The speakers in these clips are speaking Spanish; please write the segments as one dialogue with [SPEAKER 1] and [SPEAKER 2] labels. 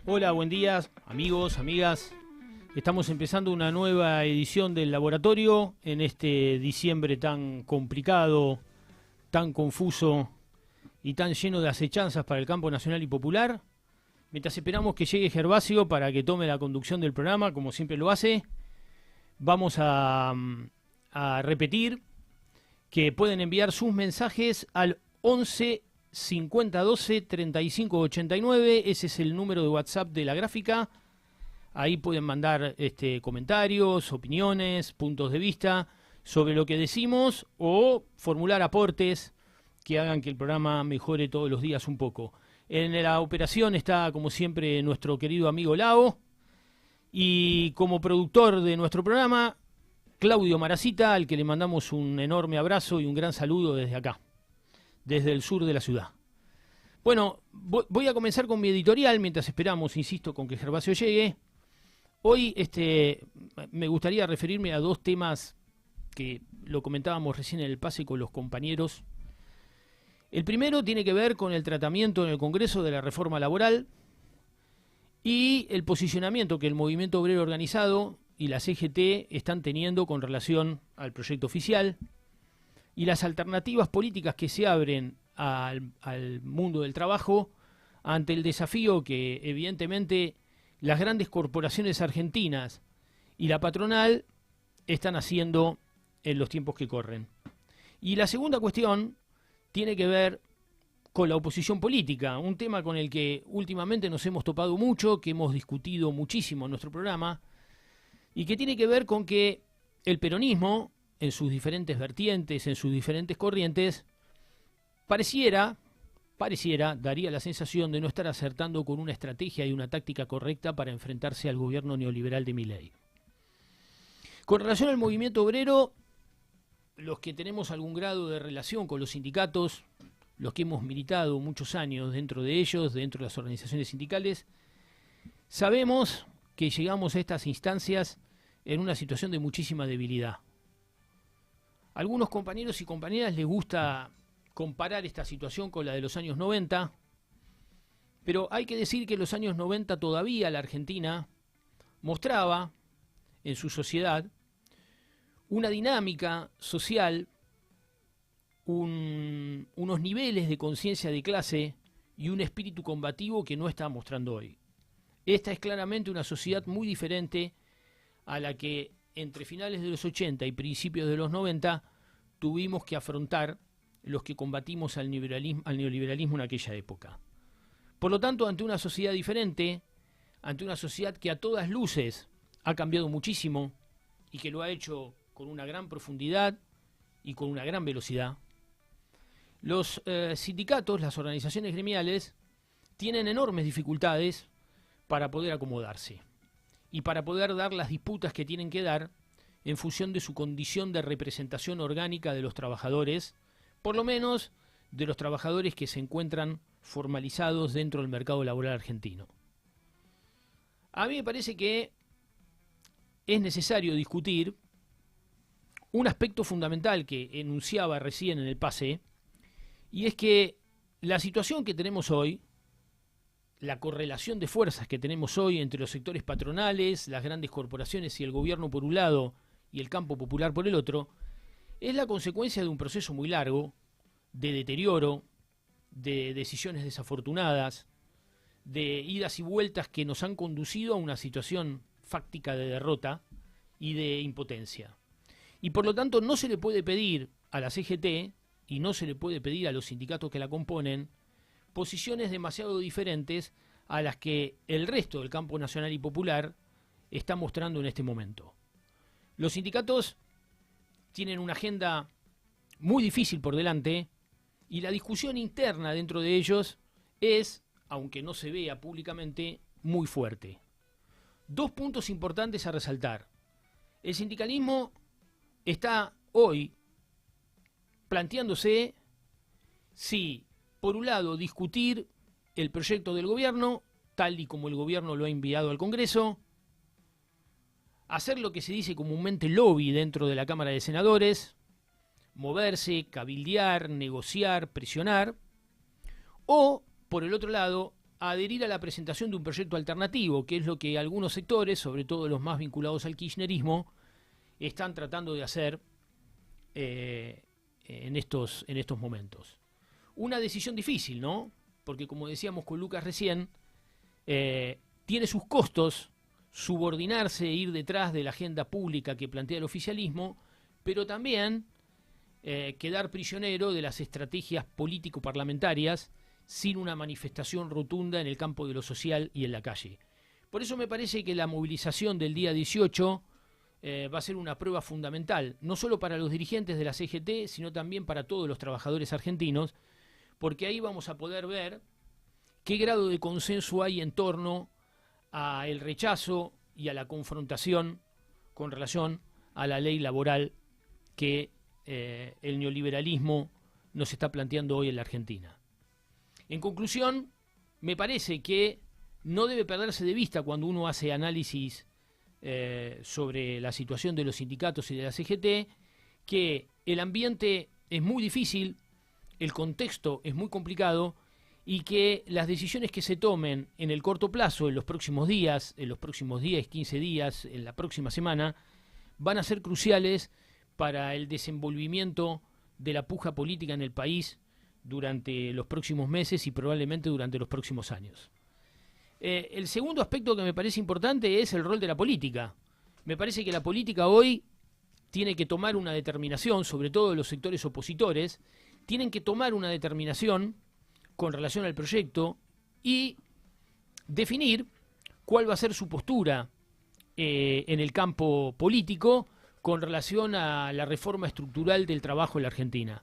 [SPEAKER 1] Hola, buen día, amigos, amigas. Estamos empezando una nueva edición del laboratorio en este diciembre tan complicado, tan confuso y tan lleno de acechanzas para el campo nacional y popular. Mientras esperamos que llegue Gervasio para que tome la conducción del programa, como siempre lo hace, vamos a repetir que pueden enviar sus mensajes al 11 50 12 35 89. Ese es el número de WhatsApp de la gráfica. Ahí pueden mandar comentarios, opiniones, puntos de vista sobre lo que decimos o formular aportes que hagan que el programa mejore todos los días un poco. En la operación está, como siempre, nuestro querido amigo Lao. Y como productor de nuestro programa, Claudio Maracita, al que le mandamos un enorme abrazo y un gran saludo desde acá, desde el sur de la ciudad. Bueno, voy a comenzar con mi editorial mientras esperamos, insisto, con que Gervasio llegue. Hoy me gustaría referirme a dos temas que lo comentábamos recién en el pase con los compañeros. El primero tiene que ver con el tratamiento en el Congreso de la reforma laboral y el posicionamiento que el movimiento obrero organizado y la CGT están teniendo con relación al proyecto oficial y las alternativas políticas que se abren al mundo del trabajo ante el desafío que evidentemente las grandes corporaciones argentinas y la patronal están haciendo en los tiempos que corren. Y la segunda cuestión tiene que ver con la oposición política, un tema con el que últimamente nos hemos topado mucho, que hemos discutido muchísimo en nuestro programa, y que tiene que ver con que el peronismo, en sus diferentes vertientes, en sus diferentes corrientes, pareciera, daría la sensación de no estar acertando con una estrategia y una táctica correcta para enfrentarse al gobierno neoliberal de Milei. Con relación al movimiento obrero, los que tenemos algún grado de relación con los sindicatos, los que hemos militado muchos años dentro de ellos, dentro de las organizaciones sindicales, sabemos que llegamos a estas instancias en una situación de muchísima debilidad. A algunos compañeros y compañeras les gusta comparar esta situación con la de los años 90, pero hay que decir que en los años 90 todavía la Argentina mostraba en su sociedad una dinámica social, unos niveles de conciencia de clase y un espíritu combativo que no está mostrando hoy. Esta es claramente una sociedad muy diferente a la que entre finales de los 80 y principios de los 90 tuvimos que afrontar los que combatimos al neoliberalismo en aquella época. Por lo tanto, ante una sociedad diferente, ante una sociedad que a todas luces ha cambiado muchísimo y que lo ha hecho con una gran profundidad y con una gran velocidad, los sindicatos, las organizaciones gremiales, tienen enormes dificultades para poder acomodarse y para poder dar las disputas que tienen que dar en función de su condición de representación orgánica de los trabajadores, por lo menos de los trabajadores que se encuentran formalizados dentro del mercado laboral argentino. A mí me parece que es necesario discutir un aspecto fundamental que enunciaba recién en el pase, y es que la situación que tenemos hoy, la correlación de fuerzas que tenemos hoy entre los sectores patronales, las grandes corporaciones y el gobierno por un lado y el campo popular por el otro, es la consecuencia de un proceso muy largo, de deterioro, de decisiones desafortunadas, de idas y vueltas que nos han conducido a una situación fáctica de derrota y de impotencia. Y por lo tanto no se le puede pedir a la CGT y no se le puede pedir a los sindicatos que la componen posiciones demasiado diferentes a las que el resto del campo nacional y popular está mostrando en este momento. Los sindicatos tienen una agenda muy difícil por delante y la discusión interna dentro de ellos es, aunque no se vea públicamente, muy fuerte. Dos puntos importantes a resaltar. El sindicalismo está hoy planteándose si, por un lado, discutir el proyecto del gobierno, tal y como el gobierno lo ha enviado al Congreso, hacer lo que se dice comúnmente lobby dentro de la Cámara de Senadores, moverse, cabildear, negociar, presionar, o, por el otro lado, a adherir a la presentación de un proyecto alternativo, que es lo que algunos sectores, sobre todo los más vinculados al kirchnerismo, están tratando de hacer en estos momentos. Una decisión difícil, ¿no? Porque como decíamos con Lucas recién, tiene sus costos subordinarse e ir detrás de la agenda pública que plantea el oficialismo, pero también quedar prisionero de las estrategias político-parlamentarias sin una manifestación rotunda en el campo de lo social y en la calle. Por eso me parece que la movilización del día 18 va a ser una prueba fundamental, no solo para los dirigentes de la CGT, sino también para todos los trabajadores argentinos, porque ahí vamos a poder ver qué grado de consenso hay en torno al rechazo y a la confrontación con relación a la ley laboral que el neoliberalismo nos está planteando hoy en la Argentina. En conclusión, me parece que no debe perderse de vista cuando uno hace análisis sobre la situación de los sindicatos y de la CGT, que el ambiente es muy difícil, el contexto es muy complicado y que las decisiones que se tomen en el corto plazo, en los próximos días, 15 días, en la próxima semana, van a ser cruciales para el desenvolvimiento de la puja política en el país durante los próximos meses y probablemente durante los próximos años. El segundo aspecto que me parece importante es el rol de la política. Me parece que la política hoy tiene que tomar una determinación, sobre todo los sectores opositores, tienen que tomar una determinación con relación al proyecto y definir cuál va a ser su postura en el campo político con relación a la reforma estructural del trabajo en la Argentina.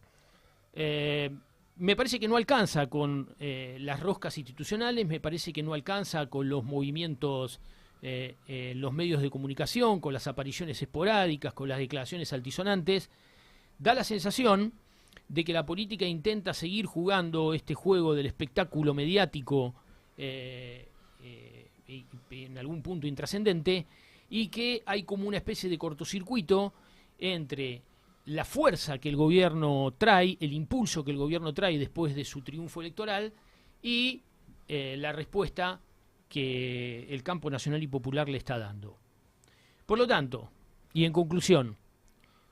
[SPEAKER 1] Me parece que no alcanza con las roscas institucionales, me parece que no alcanza con los movimientos, los medios de comunicación, con las apariciones esporádicas, con las declaraciones altisonantes. Da la sensación de que la política intenta seguir jugando este juego del espectáculo mediático en algún punto intrascendente, y que hay como una especie de cortocircuito entre la fuerza que el gobierno trae, el impulso que el gobierno trae después de su triunfo electoral y la respuesta que el campo nacional y popular le está dando. Por lo tanto, y en conclusión,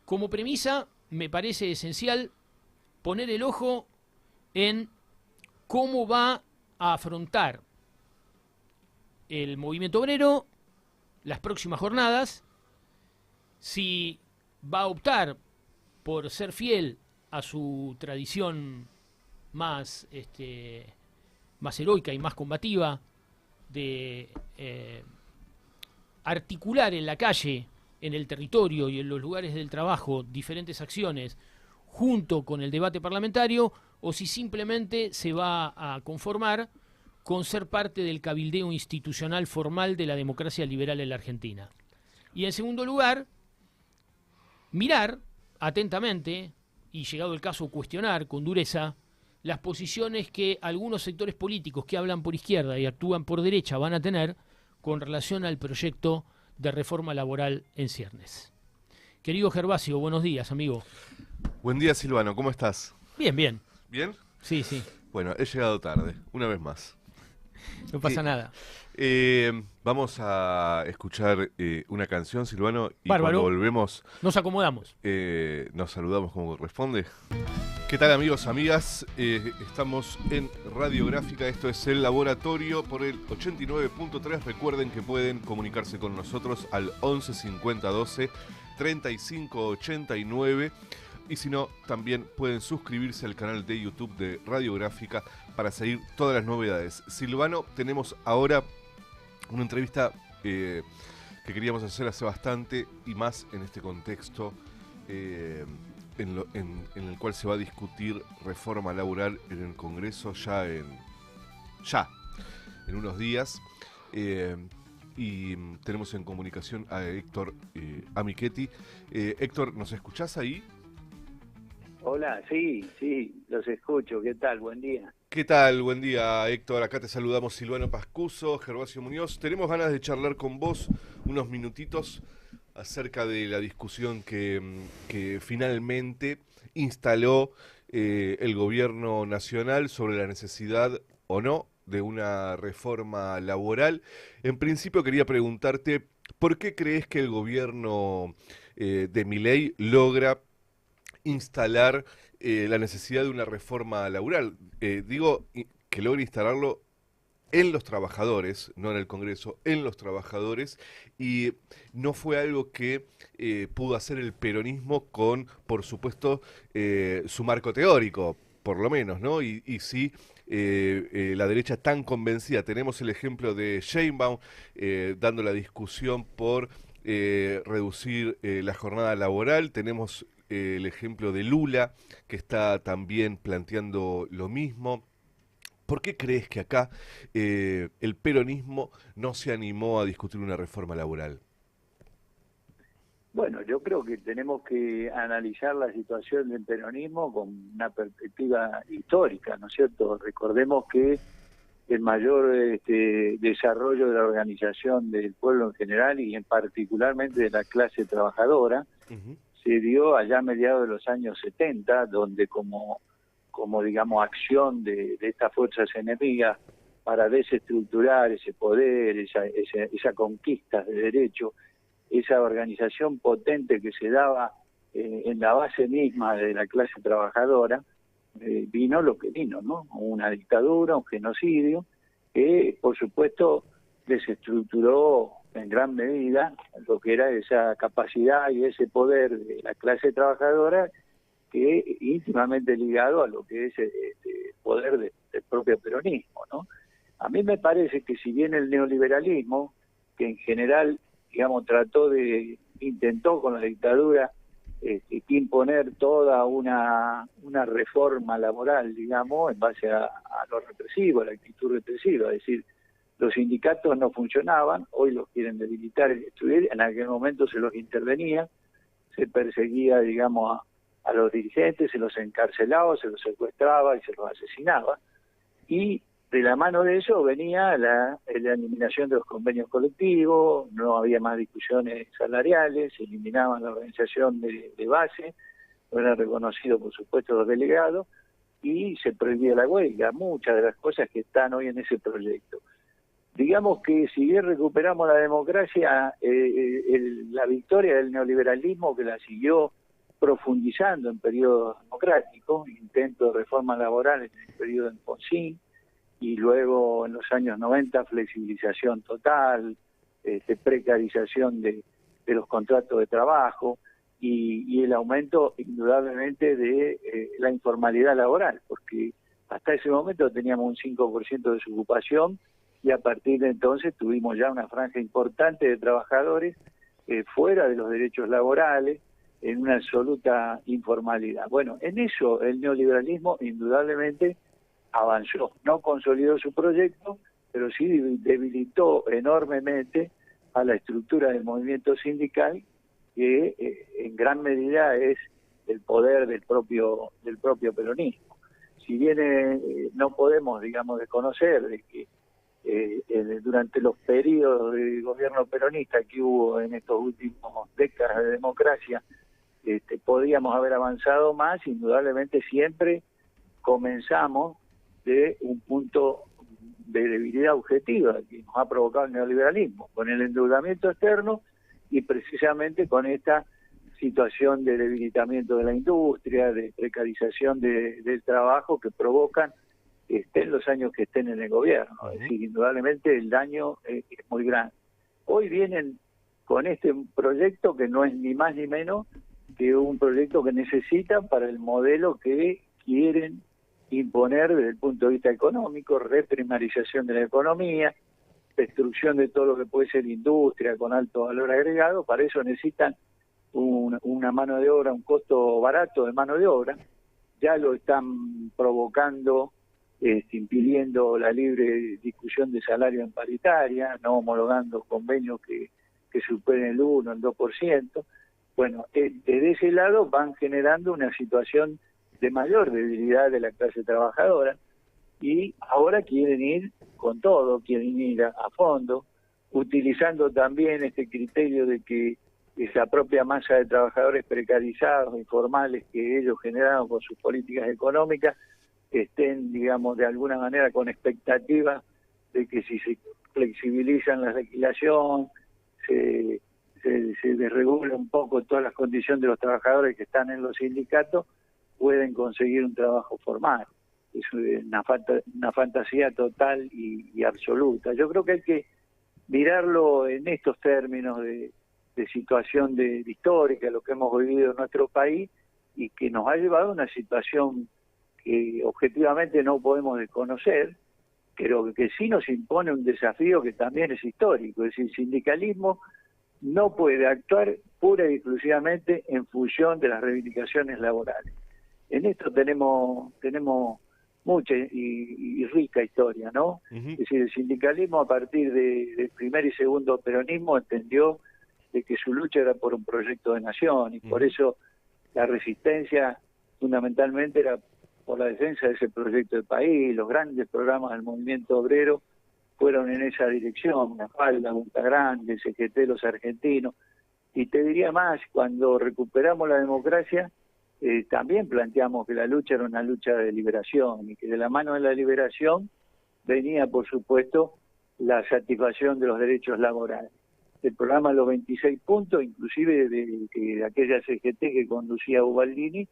[SPEAKER 1] como premisa me parece esencial poner el ojo en cómo va a afrontar el movimiento obrero las próximas jornadas, si va a optar por ser fiel a su tradición más heroica y más combativa de articular en la calle, en el territorio y en los lugares del trabajo diferentes acciones junto con el debate parlamentario, o si simplemente se va a conformar con ser parte del cabildeo institucional formal de la democracia liberal en la Argentina. Y en segundo lugar, mirar atentamente, y llegado el caso cuestionar con dureza, las posiciones que algunos sectores políticos que hablan por izquierda y actúan por derecha van a tener con relación al proyecto de reforma laboral en ciernes. Querido Gervasio, buenos días, amigo.
[SPEAKER 2] Buen día, Silvano, ¿cómo estás?
[SPEAKER 1] Bien, bien.
[SPEAKER 2] ¿Bien?
[SPEAKER 1] Sí, sí.
[SPEAKER 2] Bueno, he llegado tarde, una vez más.
[SPEAKER 1] No pasa nada.
[SPEAKER 2] Vamos a escuchar una canción, Silvano, y
[SPEAKER 1] Bárbaro.
[SPEAKER 2] cuando volvemos
[SPEAKER 1] Nos acomodamos.
[SPEAKER 2] nos saludamos como corresponde. ¿Qué tal, amigos, amigas? Estamos en Radiográfica, esto es El Laboratorio por el 89.3. Recuerden que pueden comunicarse con nosotros al 11 50 12 35 89. Y si no, también pueden suscribirse al canal de YouTube de Radiográfica para seguir todas las novedades. Silvano, tenemos ahora una entrevista que queríamos hacer hace bastante, y más en este contexto en el cual se va a discutir reforma laboral en el Congreso ya en unos días. Y tenemos en comunicación a Héctor Amichetti. Héctor, ¿nos escuchás ahí?
[SPEAKER 3] Hola, sí, los escucho. ¿Qué tal? Buen día.
[SPEAKER 2] ¿Qué tal? Buen día, Héctor. Acá te saludamos Silvano Pascuso, Gervasio Muñoz. Tenemos ganas de charlar con vos unos minutitos acerca de la discusión que finalmente instaló el gobierno nacional sobre la necesidad o no de una reforma laboral. En principio quería preguntarte, ¿por qué crees que el gobierno de Milei logra instalar la necesidad de una reforma laboral? Digo que logra instalarlo en los trabajadores, no en el Congreso, en los trabajadores, y no fue algo que pudo hacer el peronismo con, por supuesto, su marco teórico, por lo menos, ¿no? Y sí, la derecha tan convencida. Tenemos el ejemplo de Sheinbaum dando la discusión por reducir la jornada laboral. Tenemos el ejemplo de Lula, que está también planteando lo mismo. ¿Por qué crees que acá el peronismo no se animó a discutir una reforma laboral?
[SPEAKER 3] Bueno, yo creo que tenemos que analizar la situación del peronismo con una perspectiva histórica, ¿no es cierto? Recordemos que el mayor desarrollo de la organización del pueblo en general y en particularmente de la clase trabajadora se dio allá a mediados de los años 70, donde como digamos acción de estas fuerzas enemigas para desestructurar ese poder, esa conquista de derechos, esa organización potente que se daba en la base misma de la clase trabajadora, vino lo que vino, ¿no? Una dictadura, un genocidio, que por supuesto desestructuró en gran medida lo que era esa capacidad y ese poder de la clase trabajadora, que íntimamente ligado a lo que es el poder del propio peronismo, ¿no? A mí me parece que si bien el neoliberalismo, que en general, digamos, intentó con la dictadura imponer toda una reforma laboral, digamos, en base a lo represivo, a la actitud represiva, es decir, los sindicatos no funcionaban, hoy los quieren debilitar y destruir, en aquel momento se los intervenía, se perseguía, digamos, a los dirigentes, se los encarcelaba, se los secuestraba y se los asesinaba. Y de la mano de eso venía la eliminación de los convenios colectivos, no había más discusiones salariales, se eliminaban la organización de base, no eran reconocidos por supuesto los delegados, y se prohibía la huelga, muchas de las cosas que están hoy en ese proyecto. Digamos que si bien recuperamos la democracia, la victoria del neoliberalismo que la siguió profundizando en periodos democráticos, intentos de reforma laboral en el periodo de Alfonsín, y luego en los años 90 flexibilización total, precarización de los contratos de trabajo y el aumento indudablemente de la informalidad laboral, porque hasta ese momento teníamos un 5% de desocupación y a partir de entonces tuvimos ya una franja importante de trabajadores fuera de los derechos laborales, en una absoluta informalidad. Bueno, en eso el neoliberalismo indudablemente avanzó, no consolidó su proyecto, pero sí debilitó enormemente a la estructura del movimiento sindical, que en gran medida es el poder del propio peronismo. Si bien no podemos, digamos, desconocer de que durante los periodos de gobierno peronista que hubo en estos últimos décadas de democracia, podríamos haber avanzado más, indudablemente siempre comenzamos de un punto de debilidad objetiva que nos ha provocado el neoliberalismo, con el endeudamiento externo y precisamente con esta situación de debilitamiento de la industria, de precarización del trabajo que provocan estén los años que estén en el gobierno. Es decir, indudablemente el daño es muy grande. Hoy vienen con este proyecto que no es ni más ni menos que un proyecto que necesitan para el modelo que quieren imponer desde el punto de vista económico, reprimarización de la economía, destrucción de todo lo que puede ser industria con alto valor agregado. Para eso necesitan una mano de obra, un costo barato de mano de obra. Ya lo están provocando, impidiendo la libre discusión de salario en paritaria, no homologando convenios que superen el 1, el 2%. Bueno, desde ese lado van generando una situación de mayor debilidad de la clase trabajadora y ahora quieren ir con todo, quieren ir a fondo, utilizando también este criterio de que esa propia masa de trabajadores precarizados, informales que ellos generaron con sus políticas económicas, estén, digamos, de alguna manera con expectativa de que si se flexibilizan la legislación, se desregula un poco todas las condiciones de los trabajadores que están en los sindicatos, pueden conseguir un trabajo formal. Es una fantasía total y absoluta. Yo creo que hay que mirarlo en estos términos de situación histórica, lo que hemos vivido en nuestro país, y que nos ha llevado a una situación que objetivamente no podemos desconocer, pero que sí nos impone un desafío que también es histórico. Es decir, el sindicalismo no puede actuar pura y exclusivamente en función de las reivindicaciones laborales. En esto tenemos mucha y rica historia, ¿no? Es decir, el sindicalismo a partir del primer y segundo peronismo entendió de que su lucha era por un proyecto de nación, y por eso la resistencia fundamentalmente era por la defensa de ese proyecto de país. Los grandes programas del movimiento obrero fueron en esa dirección, La Falda, Punta Grande, CGT, los argentinos. Y te diría más, cuando recuperamos la democracia, también planteamos que la lucha era una lucha de liberación, y que de la mano de la liberación venía, por supuesto, la satisfacción de los derechos laborales. El programa Los 26 Puntos, inclusive de aquella CGT que conducía Ubaldini,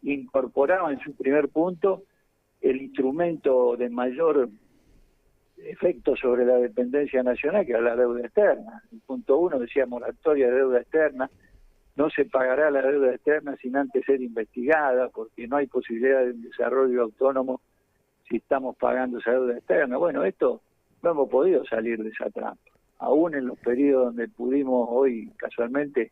[SPEAKER 3] incorporaba en su primer punto el instrumento de mayor efecto sobre la dependencia nacional, que era la deuda externa. El punto 1 decía moratoria de deuda externa. No se pagará la deuda externa sin antes ser investigada, porque no hay posibilidad de un desarrollo autónomo si estamos pagando esa deuda externa. Bueno, esto no hemos podido salir de esa trampa. Aún en los periodos donde pudimos, hoy casualmente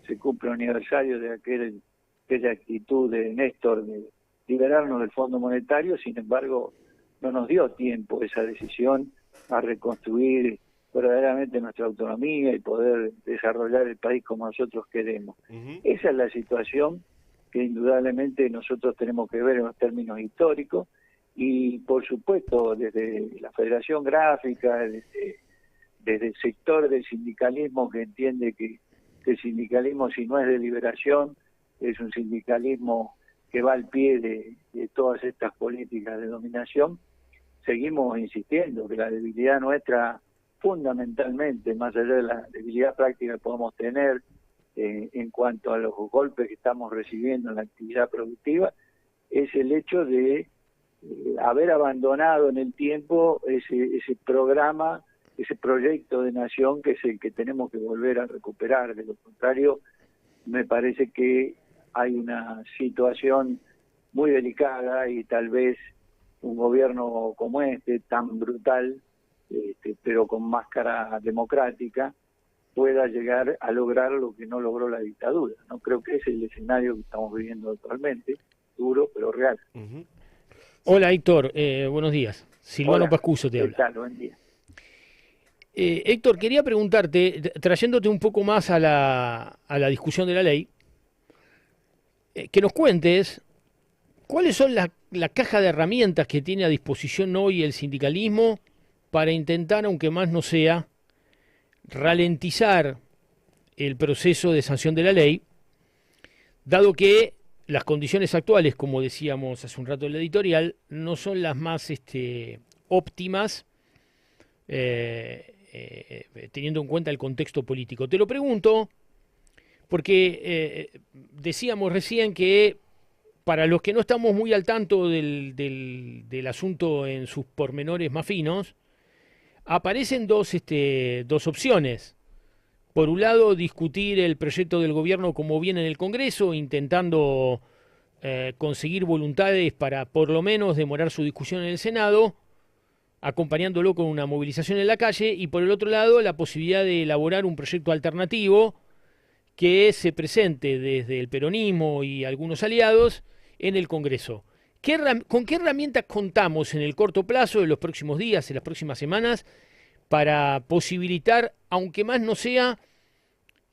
[SPEAKER 3] se cumple el aniversario de aquella actitud de Néstor de liberarnos del Fondo Monetario, sin embargo, no nos dio tiempo esa decisión a reconstruir verdaderamente nuestra autonomía y poder desarrollar el país como nosotros queremos. Esa es la situación que indudablemente nosotros tenemos que ver en los términos históricos, y por supuesto desde la Federación Gráfica, desde el sector del sindicalismo, que entiende que el sindicalismo, si no es de liberación, es un sindicalismo que va al pie de todas estas políticas de dominación. Seguimos insistiendo que la debilidad nuestra, fundamentalmente, más allá de la debilidad práctica que podemos tener en cuanto a los golpes que estamos recibiendo en la actividad productiva, es el hecho de haber abandonado en el tiempo ese programa, ese proyecto de nación, que es el que tenemos que volver a recuperar. De lo contrario, me parece que hay una situación muy delicada, y tal vez un gobierno como este, tan brutal, pero con máscara democrática, pueda llegar a lograr lo que no logró la dictadura. No creo que ese es el escenario que estamos viviendo actualmente, duro pero real.
[SPEAKER 1] Hola Héctor, buenos días. Silvano Pascuso te habla.
[SPEAKER 3] ¿Qué tal? Buen día.
[SPEAKER 1] Héctor, quería preguntarte, trayéndote un poco más a la discusión de la ley, que nos cuentes cuáles son la caja de herramientas que tiene a disposición hoy el sindicalismo para intentar, aunque más no sea, ralentizar el proceso de sanción de la ley, dado que las condiciones actuales, como decíamos hace un rato en la editorial, no son las más óptimas, teniendo en cuenta el contexto político. Te lo pregunto porque decíamos recién que para los que no estamos muy al tanto del asunto en sus pormenores más finos, aparecen dos opciones. Por un lado, discutir el proyecto del gobierno como viene en el Congreso, intentando conseguir voluntades para por lo menos demorar su discusión en el Senado, acompañándolo con una movilización en la calle, y por el otro lado, la posibilidad de elaborar un proyecto alternativo que se presente desde el peronismo y algunos aliados en el Congreso. ¿Con qué herramientas contamos en el corto plazo, en los próximos días, en las próximas semanas, para posibilitar, aunque más no sea,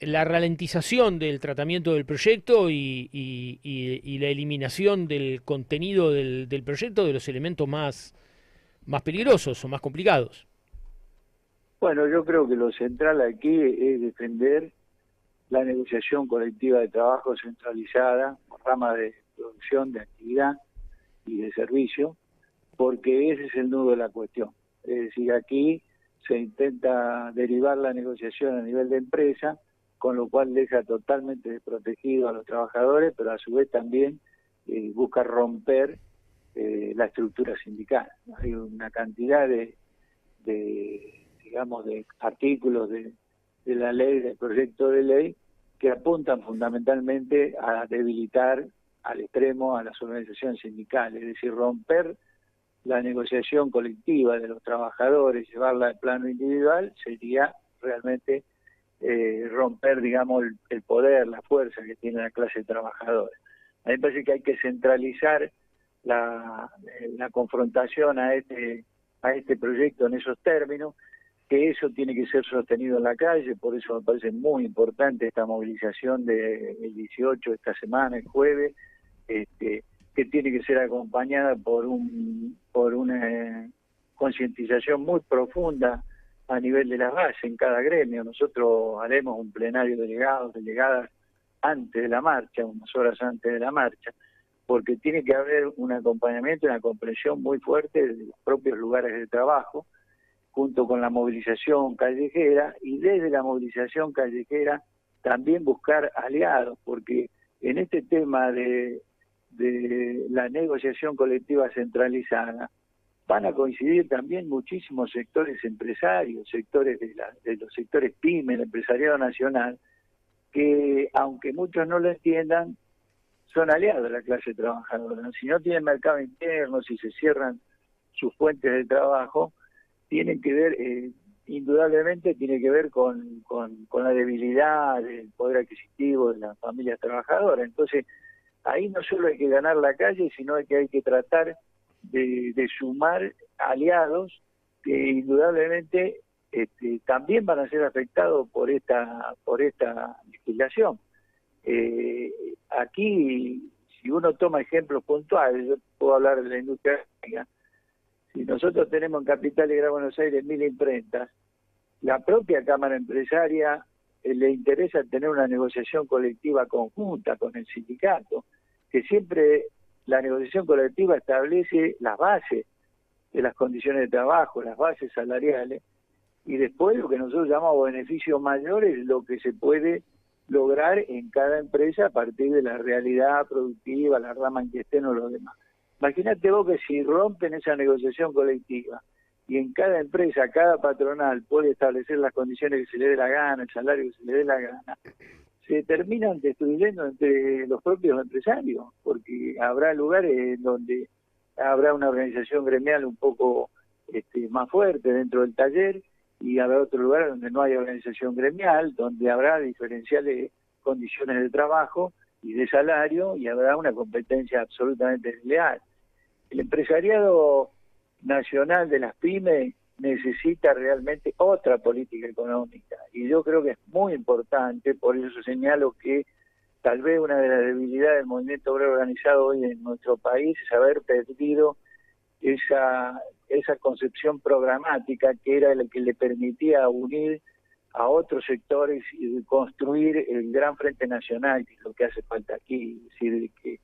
[SPEAKER 1] la ralentización del tratamiento del proyecto y la eliminación del contenido del proyecto, de los elementos más peligrosos o más complicados?
[SPEAKER 3] Bueno, yo creo que lo central aquí es defender la negociación colectiva de trabajo centralizada, rama de producción, de actividad, y de servicio, porque ese es el nudo de la cuestión. Es decir, aquí se intenta derivar la negociación a nivel de empresa, con lo cual deja totalmente desprotegido a los trabajadores, pero a su vez también busca romper la estructura sindical. Hay una cantidad de digamos, de artículos de la ley, del proyecto de ley, que apuntan fundamentalmente a debilitar al extremo a las organizaciones sindicales, es decir, romper la negociación colectiva de los trabajadores, llevarla al plano individual, sería realmente romper, digamos, el poder, la fuerza que tiene la clase trabajadora. A mí me parece que hay que centralizar la confrontación a este proyecto en esos términos, que eso tiene que ser sostenido en la calle. Por eso me parece muy importante esta movilización del 18, esta semana, el jueves, que tiene que ser acompañada por una concientización muy profunda a nivel de las bases en cada gremio. Nosotros haremos un plenario de delegados, delegadas antes de la marcha, unas horas antes de la marcha, porque tiene que haber un acompañamiento, una comprensión muy fuerte de los propios lugares de trabajo, junto con la movilización callejera, y desde la movilización callejera también buscar aliados, porque en este tema de la negociación colectiva centralizada van a coincidir también muchísimos sectores empresarios, sectores de los sectores PYME, el empresariado nacional, que aunque muchos no lo entiendan, son aliados de la clase trabajadora. Si no tienen mercado interno, si se cierran sus fuentes de trabajo, tienen que ver, indudablemente tiene que ver con la debilidad del poder adquisitivo de las familias trabajadoras. Entonces, ahí no solo hay que ganar la calle, sino que hay que tratar de sumar aliados que indudablemente también van a ser afectados por esta legislación. Aquí, si uno toma ejemplos puntuales, yo puedo hablar de la industria gráfica. Si nosotros tenemos en Capital y Gran Buenos Aires 1000 imprentas, la propia Cámara Empresaria le interesa tener una negociación colectiva conjunta con el sindicato, que siempre la negociación colectiva establece las bases de las condiciones de trabajo, las bases salariales, y después lo que nosotros llamamos beneficios mayores, lo que se puede lograr en cada empresa a partir de la realidad productiva, la rama en que estén o los demás. Imagínate vos que si rompen esa negociación colectiva y en cada empresa, cada patronal puede establecer las condiciones que se le dé la gana, el salario que se le dé la gana, se terminan destruyendo entre los propios empresarios, porque habrá lugares donde habrá una organización gremial un poco más fuerte dentro del taller, y habrá otro lugar donde no hay organización gremial, donde habrá diferenciales condiciones de trabajo y de salario, y habrá una competencia absolutamente desleal. El empresariado nacional de las pymes necesita realmente otra política económica, y yo creo que es muy importante. Por eso señalo que tal vez una de las debilidades del movimiento obrero organizado hoy en nuestro país es haber perdido esa concepción programática que era la que le permitía unir a otros sectores y construir el gran frente nacional, que es lo que hace falta aquí. Es decir, que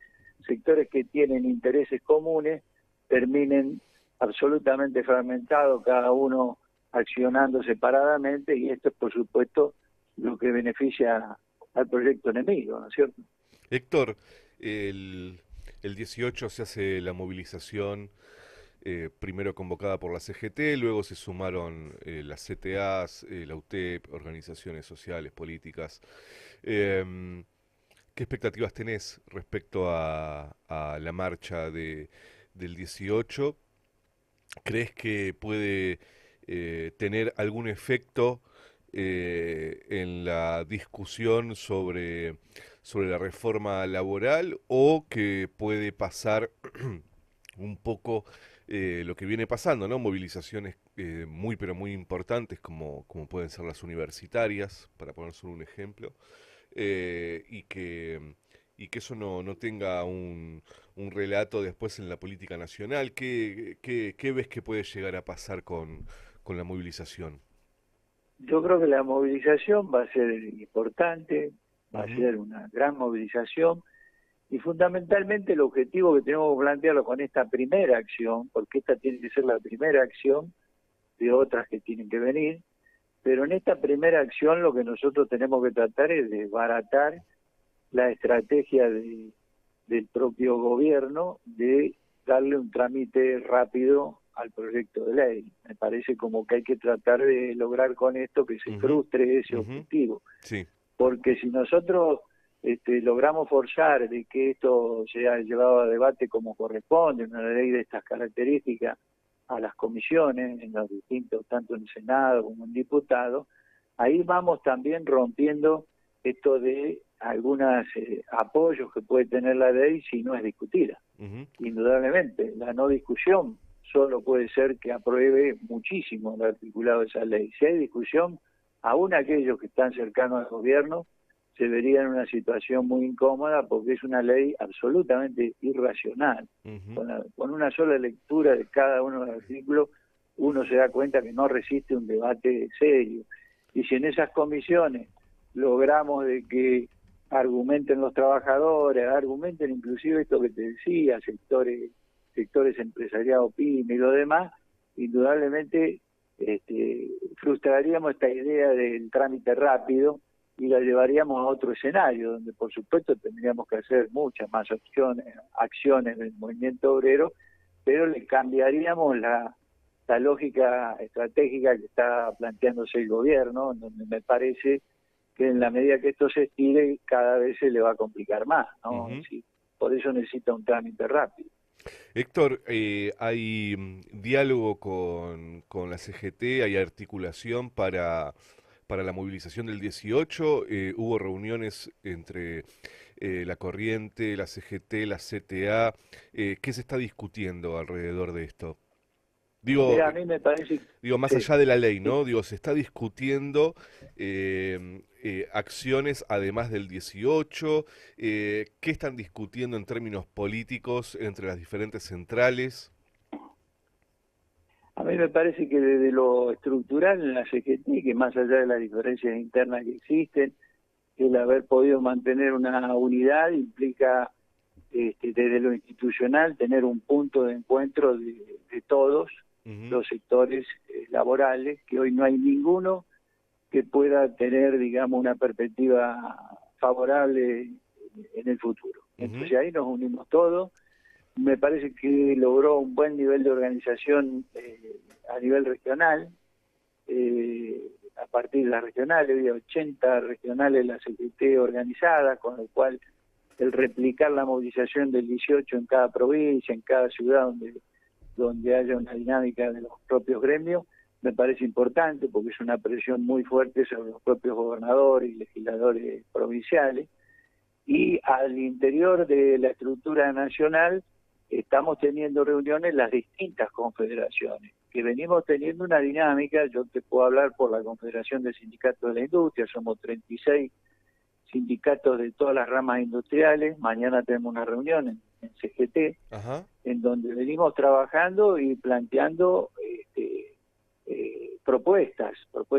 [SPEAKER 3] sectores que tienen intereses comunes terminen absolutamente fragmentados, cada uno accionando separadamente, y esto es, por supuesto, lo que beneficia al proyecto enemigo, ¿no es cierto?
[SPEAKER 2] Héctor, el 18 se hace la movilización, primero convocada por la CGT, luego se sumaron las CTAs, la UTEP, organizaciones sociales, políticas. ¿Qué expectativas tenés respecto a la marcha del 18? ¿Crees que puede tener algún efecto en la discusión sobre la reforma laboral, o que puede pasar un poco lo que viene pasando, ¿no? Movilizaciones muy pero muy importantes como pueden ser las universitarias, para poner solo un ejemplo, y que eso no tenga un relato después en la política nacional? ¿Qué ves que puede llegar a pasar con la movilización?
[SPEAKER 3] Yo creo que la movilización va a ser importante, va a ser una gran movilización, Y fundamentalmente el objetivo que tenemos que plantearlo con esta primera acción, porque esta tiene que ser la primera acción de otras que tienen que venir, pero en esta primera acción lo que nosotros tenemos que tratar es de baratar la estrategia del propio gobierno de darle un trámite rápido al proyecto de ley. Me parece como que hay que tratar de lograr con esto que se frustre ese objetivo.
[SPEAKER 2] Sí.
[SPEAKER 3] Porque si nosotros logramos forzar de que esto sea llevado a debate como corresponde, una ley de estas características, a las comisiones, en los distintos, tanto en el Senado como en diputados, ahí vamos también rompiendo esto de algunos apoyos que puede tener la ley si no es discutida. Indudablemente, la no discusión solo puede ser que apruebe muchísimo el articulado de esa ley. Si hay discusión, aún aquellos que están cercanos al gobierno se verían en una situación muy incómoda porque es una ley absolutamente irracional. Con una sola lectura de cada uno de los artículos uno se da cuenta que no resiste un debate serio. Y si en esas comisiones logramos de que argumenten los trabajadores, argumenten inclusive esto que te decía, sectores empresariados, pyme y lo demás, indudablemente frustraríamos esta idea del trámite rápido y la llevaríamos a otro escenario, donde por supuesto tendríamos que hacer muchas más acciones del movimiento obrero, pero le cambiaríamos la lógica estratégica que está planteándose el gobierno, donde me parece que en la medida que esto se estire, cada vez se le va a complicar más, ¿no? Sí, por eso necesita un trámite rápido.
[SPEAKER 2] Héctor, ¿hay diálogo con la CGT? ¿Hay articulación para la movilización del 18? ¿Hubo reuniones entre la Corriente, la CGT, la CTA? ¿Qué se está discutiendo alrededor de esto?
[SPEAKER 3] Mira, a mí me parece...
[SPEAKER 2] Más allá de la ley, ¿no? Se está discutiendo acciones además del 18. ¿Qué están discutiendo en términos políticos entre las diferentes centrales?
[SPEAKER 3] A mí me parece que desde lo estructural en la CGT, que más allá de las diferencias internas que existen, el haber podido mantener una unidad implica, desde lo institucional, tener un punto de encuentro de todos los sectores laborales, que hoy no hay ninguno que pueda tener, digamos, una perspectiva favorable en el futuro. Entonces ahí nos unimos todos. Me parece que logró un buen nivel de organización a nivel regional, a partir de las regionales, había 80 regionales la CGT organizadas, con lo cual el replicar la movilización del 18 en cada provincia, en cada ciudad donde haya una dinámica de los propios gremios, me parece importante porque es una presión muy fuerte sobre los propios gobernadores y legisladores provinciales. Y al interior de la estructura nacional estamos teniendo reuniones las distintas confederaciones, que venimos teniendo una dinámica. Yo te puedo hablar por la Confederación de Sindicatos de la Industria, somos 36 sindicatos de todas las ramas industriales. Mañana tenemos una reunión en CGT, en donde venimos trabajando y planteando propuestas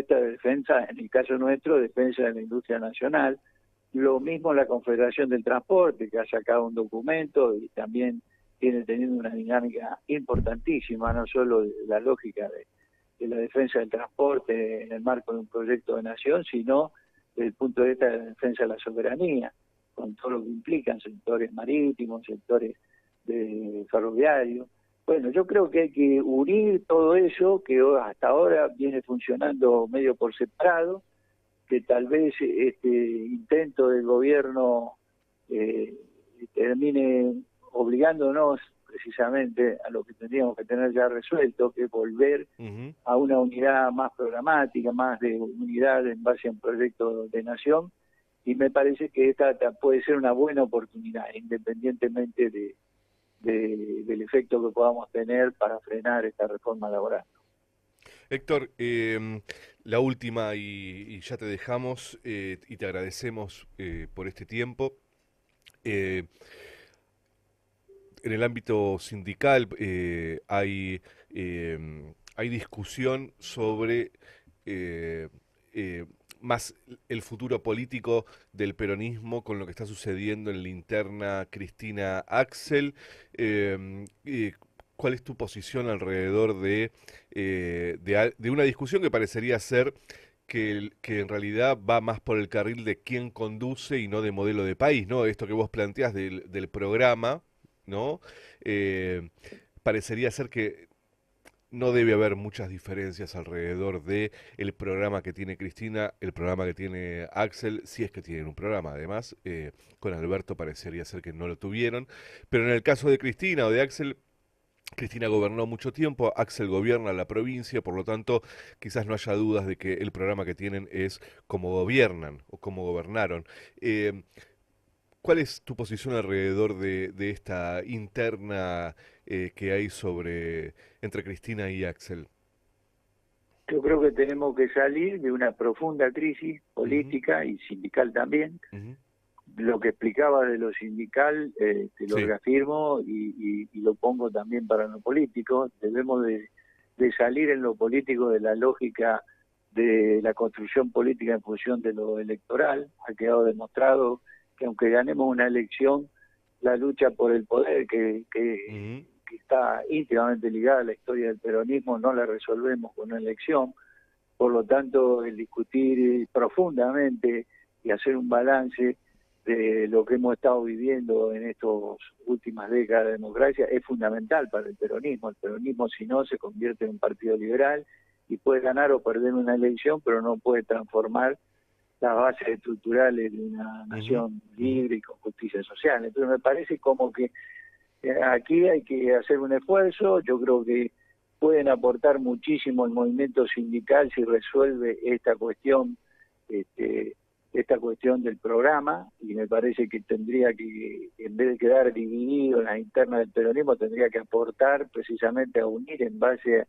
[SPEAKER 3] de defensa, en el caso nuestro, defensa de la industria nacional. Lo mismo la Confederación del Transporte, que ha sacado un documento y también viene teniendo una dinámica importantísima, no solo de la lógica de la defensa del transporte en el marco de un proyecto de nación, sino desde el punto de vista de la defensa de la soberanía, con todo lo que implican sectores marítimos, sectores de ferroviarios. Bueno, yo creo que hay que unir todo eso, que hasta ahora viene funcionando medio por separado, que tal vez este intento del gobierno termine obligándonos precisamente a lo que tendríamos que tener ya resuelto, que es volver a una unidad más programática, más de unidad en base a un proyecto de nación, y me parece que esta puede ser una buena oportunidad, independientemente del efecto que podamos tener para frenar esta reforma laboral.
[SPEAKER 2] Héctor, la última y ya te dejamos y te agradecemos por este tiempo. En el ámbito sindical hay discusión sobre más el futuro político del peronismo con lo que está sucediendo en la interna Cristina Axel. ¿Cuál es tu posición alrededor de una discusión que parecería ser que en realidad va más por el carril de quién conduce y no de modelo de país, ¿no? Esto que vos planteás del programa, ¿no? Parecería ser que no debe haber muchas diferencias alrededor de el programa que tiene Cristina, el programa que tiene Axel, si es que tienen un programa. Además, con Alberto parecería ser que no lo tuvieron. Pero en el caso de Cristina o de Axel, Cristina gobernó mucho tiempo, Axel gobierna la provincia, por lo tanto, quizás no haya dudas de que el programa que tienen es cómo gobiernan o cómo gobernaron. Eh, ¿Cuál es tu posición alrededor de esta interna que hay entre Cristina y Axel?
[SPEAKER 3] Yo creo que tenemos que salir de una profunda crisis
[SPEAKER 2] Ujú,
[SPEAKER 3] política y sindical también.
[SPEAKER 2] ujú.
[SPEAKER 3] Lo que explicaba de lo sindical, te lo
[SPEAKER 2] Sí.
[SPEAKER 3] reafirmo y lo pongo también para lo político. Debemos de salir en lo político de la lógica de la construcción política en función de lo electoral. Ha quedado demostrado que aunque ganemos una elección, la lucha por el poder,
[SPEAKER 2] Ujú,
[SPEAKER 3] que está íntimamente ligada a la historia del peronismo, no la resolvemos con una elección. Por lo tanto, el discutir profundamente y hacer un balance de lo que hemos estado viviendo en estas últimas décadas de democracia es fundamental para el peronismo. El peronismo, si no, se convierte en un partido liberal y puede ganar o perder una elección, pero no puede transformar las bases estructurales de una
[SPEAKER 2] ujú,
[SPEAKER 3] nación
[SPEAKER 2] ujú.
[SPEAKER 3] libre y con justicia social. Entonces me parece como que aquí hay que hacer un esfuerzo. Yo creo que pueden aportar muchísimo el movimiento sindical si resuelve este, esta cuestión del programa, y me parece que tendría que, en vez de quedar dividido en las internas del peronismo, tendría que aportar precisamente a unir en base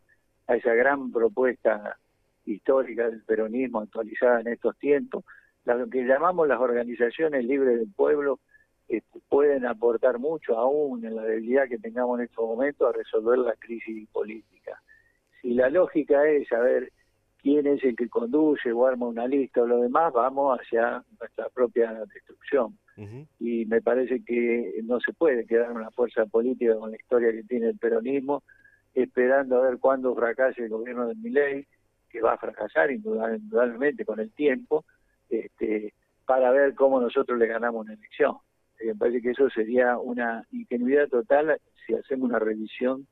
[SPEAKER 3] a esa gran propuesta histórica del peronismo actualizada en estos tiempos. Lo que llamamos las organizaciones libres del pueblo pueden aportar mucho aún en la debilidad que tengamos en estos momentos a resolver la crisis política. Si la lógica es saber quién es el que conduce o arma una lista o lo demás, vamos hacia nuestra propia destrucción.
[SPEAKER 2] Ujú.
[SPEAKER 3] Y me parece que no se puede quedar una fuerza política con la historia que tiene el peronismo, esperando a ver cuándo fracase el gobierno de Milei, que va a fracasar indudablemente con el tiempo, para ver cómo nosotros le ganamos una elección. Me parece que eso sería una ingenuidad total si hacemos una revisión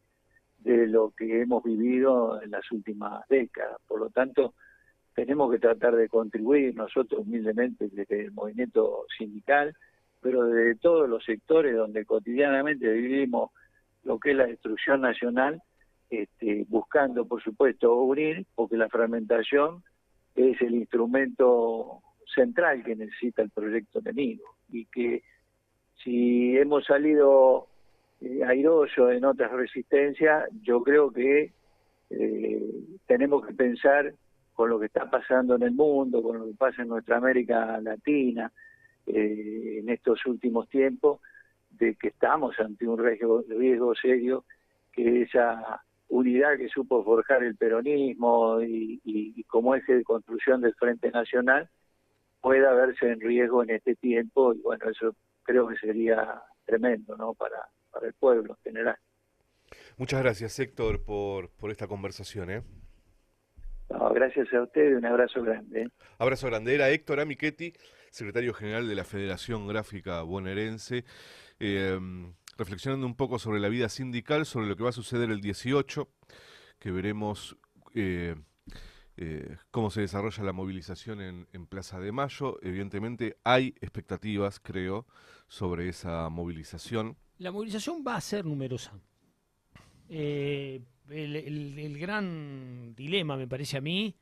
[SPEAKER 3] de lo que hemos vivido en las últimas décadas. Por lo tanto, tenemos que tratar de contribuir nosotros humildemente desde el movimiento sindical, pero desde todos los sectores donde cotidianamente vivimos lo que es la destrucción nacional, buscando, por supuesto, unir, porque la fragmentación es el instrumento central que necesita el proyecto enemigo, y que si hemos salido airosos en otras resistencias, yo creo que tenemos que pensar con lo que está pasando en el mundo, con lo que pasa en nuestra América Latina en estos últimos tiempos, de que estamos ante un riesgo serio, que esa unidad que supo forjar el peronismo y como eje de construcción del Frente Nacional pueda verse en riesgo en este tiempo, y bueno, eso creo que sería tremendo, ¿no?, para el pueblo en general.
[SPEAKER 2] Muchas gracias, Héctor, por esta conversación, ¿eh?
[SPEAKER 3] No, gracias a ustedes, un abrazo grande, ¿eh?
[SPEAKER 2] Abrazo grande. Era Héctor Amichetti, secretario general de la Federación Gráfica Bonaerense, eh, reflexionando un poco sobre la vida sindical, sobre lo que va a suceder el 18, que veremos eh, cómo se desarrolla la movilización en Plaza de Mayo. Evidentemente hay expectativas, creo, sobre esa movilización.
[SPEAKER 1] La movilización va a ser numerosa. El gran dilema, me parece a mí,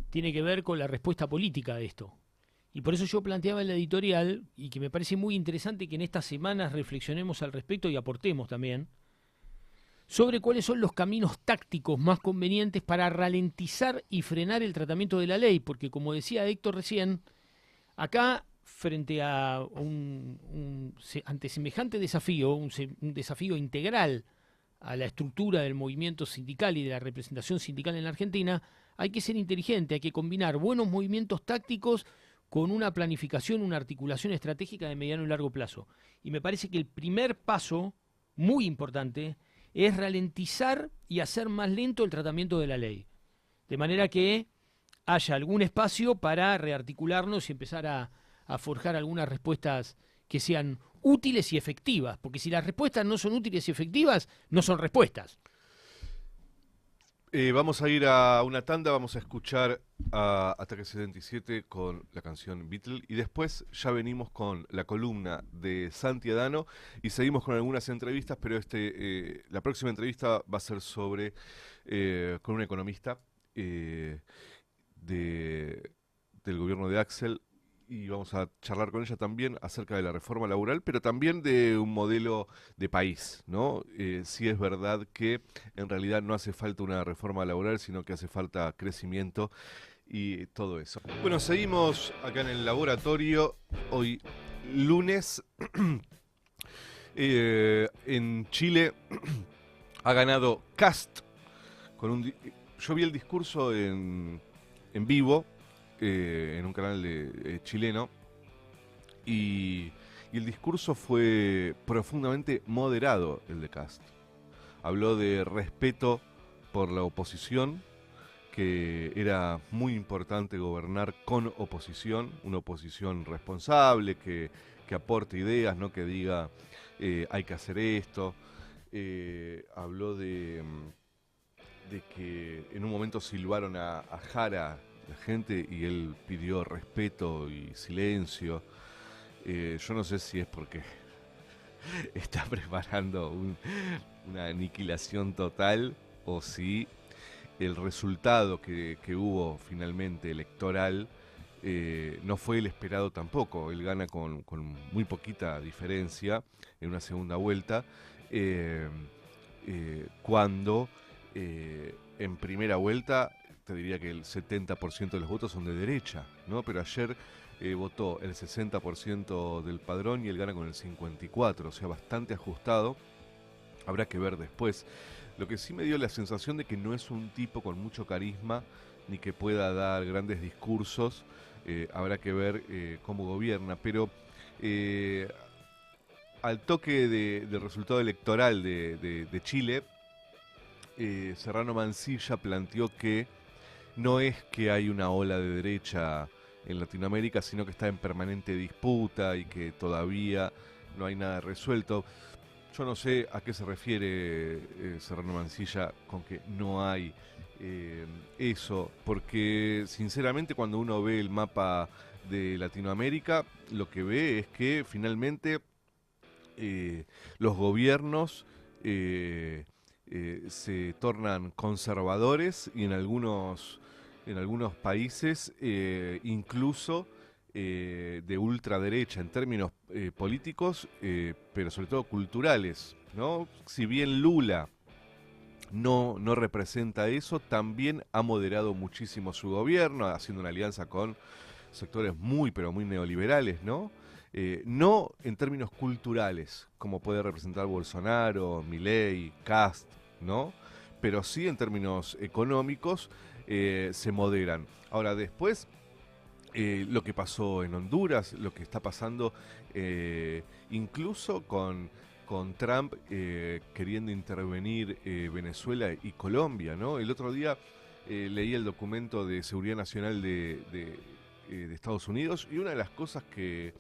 [SPEAKER 1] tiene que ver con la respuesta política de esto. Y por eso yo planteaba en la editorial, y que me parece muy interesante que en estas semanas reflexionemos al respecto y aportemos también, sobre cuáles son los caminos tácticos más convenientes para ralentizar y frenar el tratamiento de la ley, porque como decía Héctor recién, acá frente a ante semejante desafío, un desafío integral a la estructura del movimiento sindical y de la representación sindical en la Argentina, hay que ser inteligente, hay que combinar buenos movimientos tácticos con una planificación, una articulación estratégica de mediano y largo plazo. Y me parece que el primer paso, muy importante, es ralentizar y hacer más lento el tratamiento de la ley. De manera que haya algún espacio para rearticularnos y empezar a forjar algunas respuestas que sean útiles y efectivas. Porque si las respuestas no son útiles y efectivas, no son respuestas.
[SPEAKER 2] Vamos a ir a una tanda, vamos a escuchar a Ataque 77 con la canción Beatle y después ya venimos con la columna de Santi Adano y seguimos con algunas entrevistas, pero la próxima entrevista va a ser con un economista del gobierno de Axel, y vamos a charlar con ella también acerca de la reforma laboral, pero también de un modelo de país, ¿no? Sí es verdad que en realidad no hace falta una reforma laboral, sino que hace falta crecimiento y todo eso. Bueno, seguimos acá en el laboratorio, hoy lunes. En Chile ha ganado Kast. Yo vi el discurso en vivo, en un canal chileno, y el discurso fue profundamente moderado, el de Kast. Habló de respeto por la oposición, que era muy importante gobernar con oposición, una oposición responsable, que aporte ideas, no que diga hay que hacer esto. Habló de que en un momento silbaron a Jara la gente y él pidió respeto y silencio. Yo no sé si es porque está preparando una aniquilación total o si el resultado que hubo finalmente electoral no fue el esperado tampoco. Él gana con muy poquita diferencia en una segunda vuelta, cuando en primera vuelta te diría que el 70% de los votos son de derecha, ¿no? Pero ayer votó el 60% del padrón y él gana con el 54%, o sea, bastante ajustado. Habrá que ver después. Lo que sí me dio la sensación de que no es un tipo con mucho carisma ni que pueda dar grandes discursos. Habrá que ver cómo gobierna, pero al toque del resultado electoral de Chile, Serrano Mansilla planteó que no es que hay una ola de derecha en Latinoamérica, sino que está en permanente disputa y que todavía no hay nada resuelto. Yo no sé a qué se refiere Serrano Mansilla con que no hay eso, porque sinceramente cuando uno ve el mapa de Latinoamérica, lo que ve es que finalmente los gobiernos se tornan conservadores y en algunos países incluso de ultraderecha en términos políticos, pero sobre todo culturales, ¿no? Si bien Lula no representa eso, también ha moderado muchísimo su gobierno, haciendo una alianza con sectores muy, pero muy neoliberales, ¿no? No en términos culturales, como puede representar Bolsonaro, Milei, Kast, ¿no? Pero sí en términos económicos se moderan. Ahora, después, lo que pasó en Honduras, lo que está pasando incluso con Trump queriendo intervenir Venezuela y Colombia, ¿no? El otro día leí el documento de Seguridad Nacional de Estados Unidos y una de las cosas que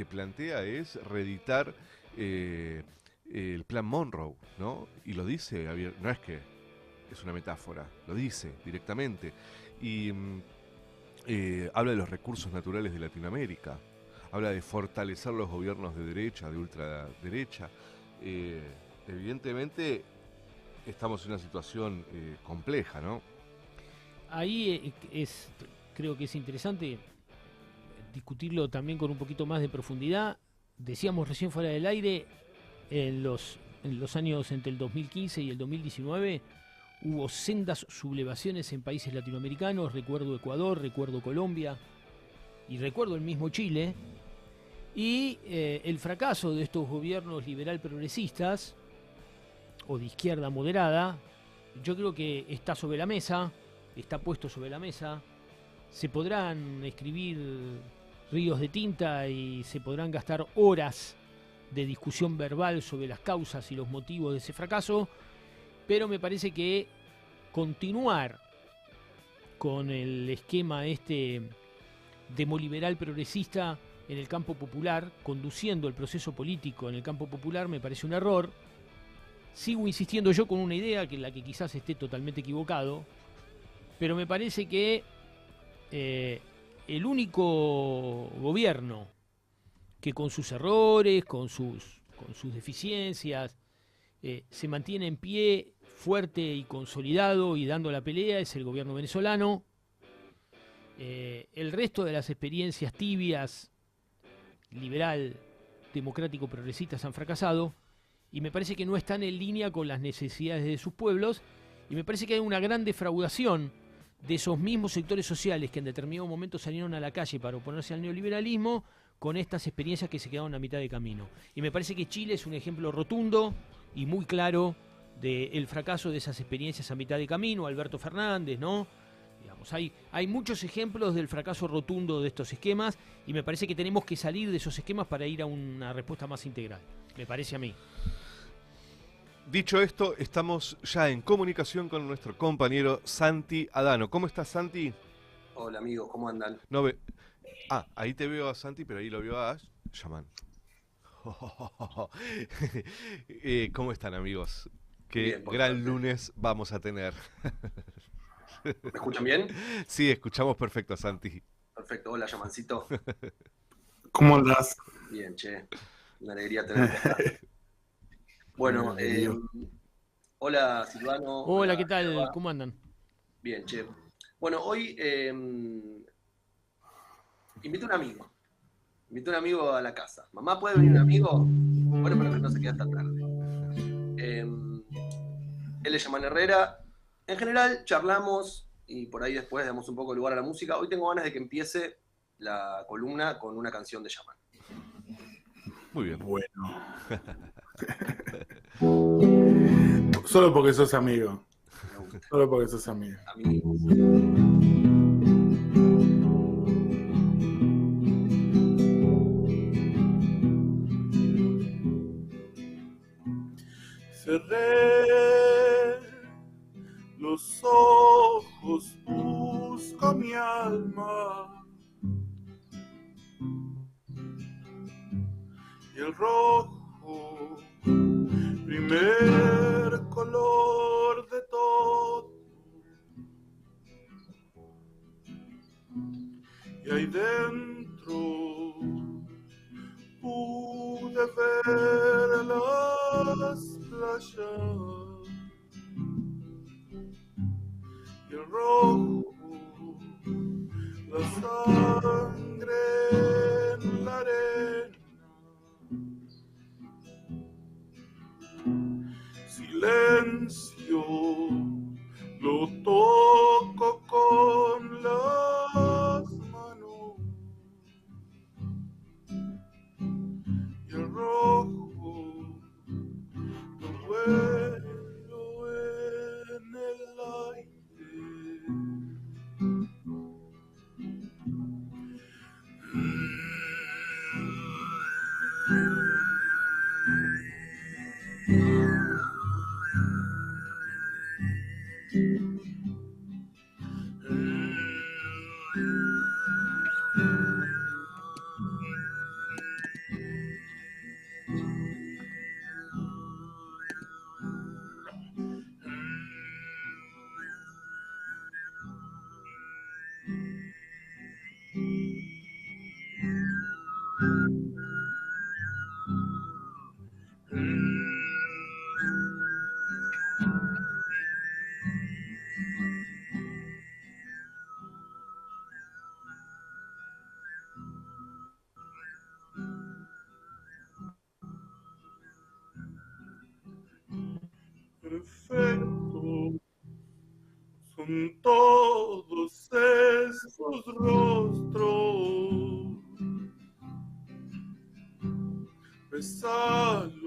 [SPEAKER 2] plantea es reeditar el Plan Monroe, ¿no? Y lo dice, no es que es una metáfora, lo dice directamente. Y habla de los recursos naturales de Latinoamérica, habla de fortalecer los gobiernos de derecha, de ultraderecha. Evidentemente estamos en una situación compleja, ¿no?
[SPEAKER 1] Ahí creo que es interesante discutirlo también con un poquito más de profundidad. Decíamos recién fuera del aire, en los años entre el 2015 y el 2019 hubo sendas sublevaciones en países latinoamericanos. Recuerdo Ecuador, recuerdo Colombia y recuerdo el mismo Chile. Y el fracaso de estos gobiernos liberal progresistas o de izquierda moderada, yo creo que está sobre la mesa, está puesto sobre la mesa. se podrán escribir ríos de tinta y se podrán gastar horas de discusión verbal sobre las causas y los motivos de ese fracaso, pero me parece que continuar con el esquema demoliberal progresista en el campo popular, conduciendo el proceso político en el campo popular, me parece un error. Sigo insistiendo yo con una idea que la que quizás esté totalmente equivocado, pero me parece que el único gobierno que con sus errores, con sus deficiencias, se mantiene en pie, fuerte y consolidado y dando la pelea es el gobierno venezolano. El resto de las experiencias tibias, liberal, democrático, progresistas han fracasado y me parece que no están en línea con las necesidades de sus pueblos y me parece que hay una gran defraudación de esos mismos sectores sociales que en determinado momento salieron a la calle para oponerse al neoliberalismo con estas experiencias que se quedaron a mitad de camino. Y me parece que Chile es un ejemplo rotundo y muy claro del fracaso de esas experiencias a mitad de camino. Alberto Fernández, ¿no? Digamos, hay muchos ejemplos del fracaso rotundo de estos esquemas y me parece que tenemos que salir de esos esquemas para ir a una respuesta más integral. Me parece a mí.
[SPEAKER 2] Dicho esto, estamos ya en comunicación con nuestro compañero Santi Adano. ¿Cómo estás, Santi?
[SPEAKER 4] Hola, amigos, ¿cómo andan?
[SPEAKER 2] Ahí te veo a Santi, pero ahí lo veo a Yaman. ¿Cómo están, amigos? Qué
[SPEAKER 4] Bien,
[SPEAKER 2] gran
[SPEAKER 4] suerte.
[SPEAKER 2] lunes vamos a tener.
[SPEAKER 4] ¿Me escuchan bien?
[SPEAKER 2] Sí, escuchamos perfecto, Santi.
[SPEAKER 4] Perfecto, hola, Yamancito.
[SPEAKER 5] ¿Cómo andás?
[SPEAKER 4] Bien, che, una alegría tenerte acá. Bueno, hola, Silvano.
[SPEAKER 1] Hola, ¿qué tal?
[SPEAKER 4] Seba.
[SPEAKER 1] ¿Cómo andan?
[SPEAKER 4] Bien, che. Bueno, hoy invité a un amigo. Invité a un amigo a la casa. ¿Mamá, puede venir un amigo? Bueno, pero que no se quede hasta tarde. Él es Yaman Herrera. En general, charlamos y por ahí después damos un poco de lugar a la música. Hoy tengo ganas de que empiece la columna con una canción de Yaman.
[SPEAKER 2] Muy bien.
[SPEAKER 5] Bueno. Solo porque sos amigo.
[SPEAKER 4] Me gusta.
[SPEAKER 5] Solo porque sos amigo.
[SPEAKER 4] Amigos.
[SPEAKER 5] Cerré los ojos, busco mi alma. Y el rojo, primer color de todo. Y ahí dentro pude ver las playas. Y el rojo, la sangre en la arena. Silencio, lo toco con las manos. Y el rojo, lo vuelo en el aire. Perfecto, son todos esos rostros. Besalos,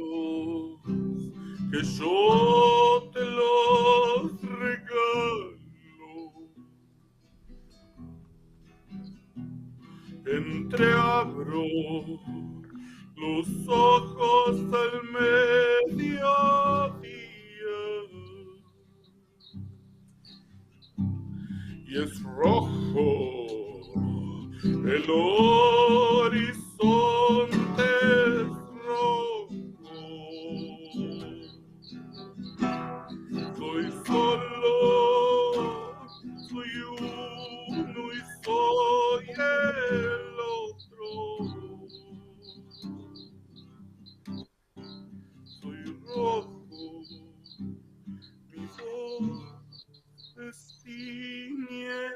[SPEAKER 5] que yo te los regalo. entreabro los ojos al mediodía y es rojo el horizonte, es rojo. Soy solo, soy uno y soy el otro. Soy rojo, mi voz es tiñe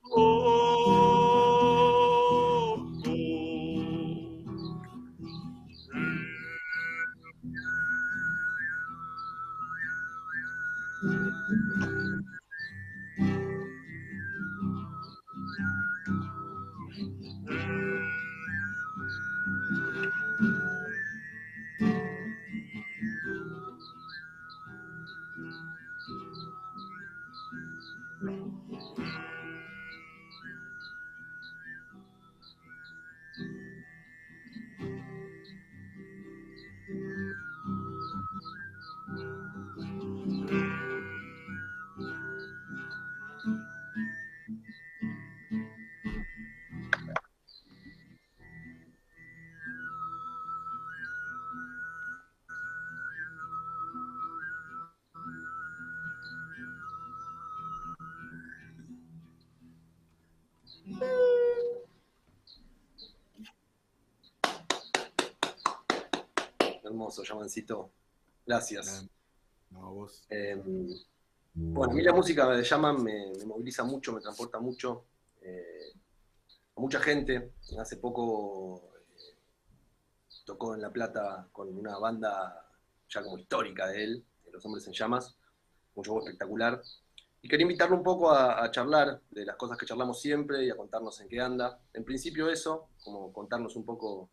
[SPEAKER 5] rojo.
[SPEAKER 4] Hermoso, Yamancito. Gracias.
[SPEAKER 6] No, vos.
[SPEAKER 4] Bueno, a mí la música de Yaman me moviliza mucho, me transporta mucho. A mucha gente. Hace poco tocó en La Plata con una banda ya como histórica de él, de Los Hombres en Llamas. Un show espectacular. Y quería invitarlo un poco a charlar de las cosas que charlamos siempre y a contarnos en qué anda. En principio eso, como contarnos un poco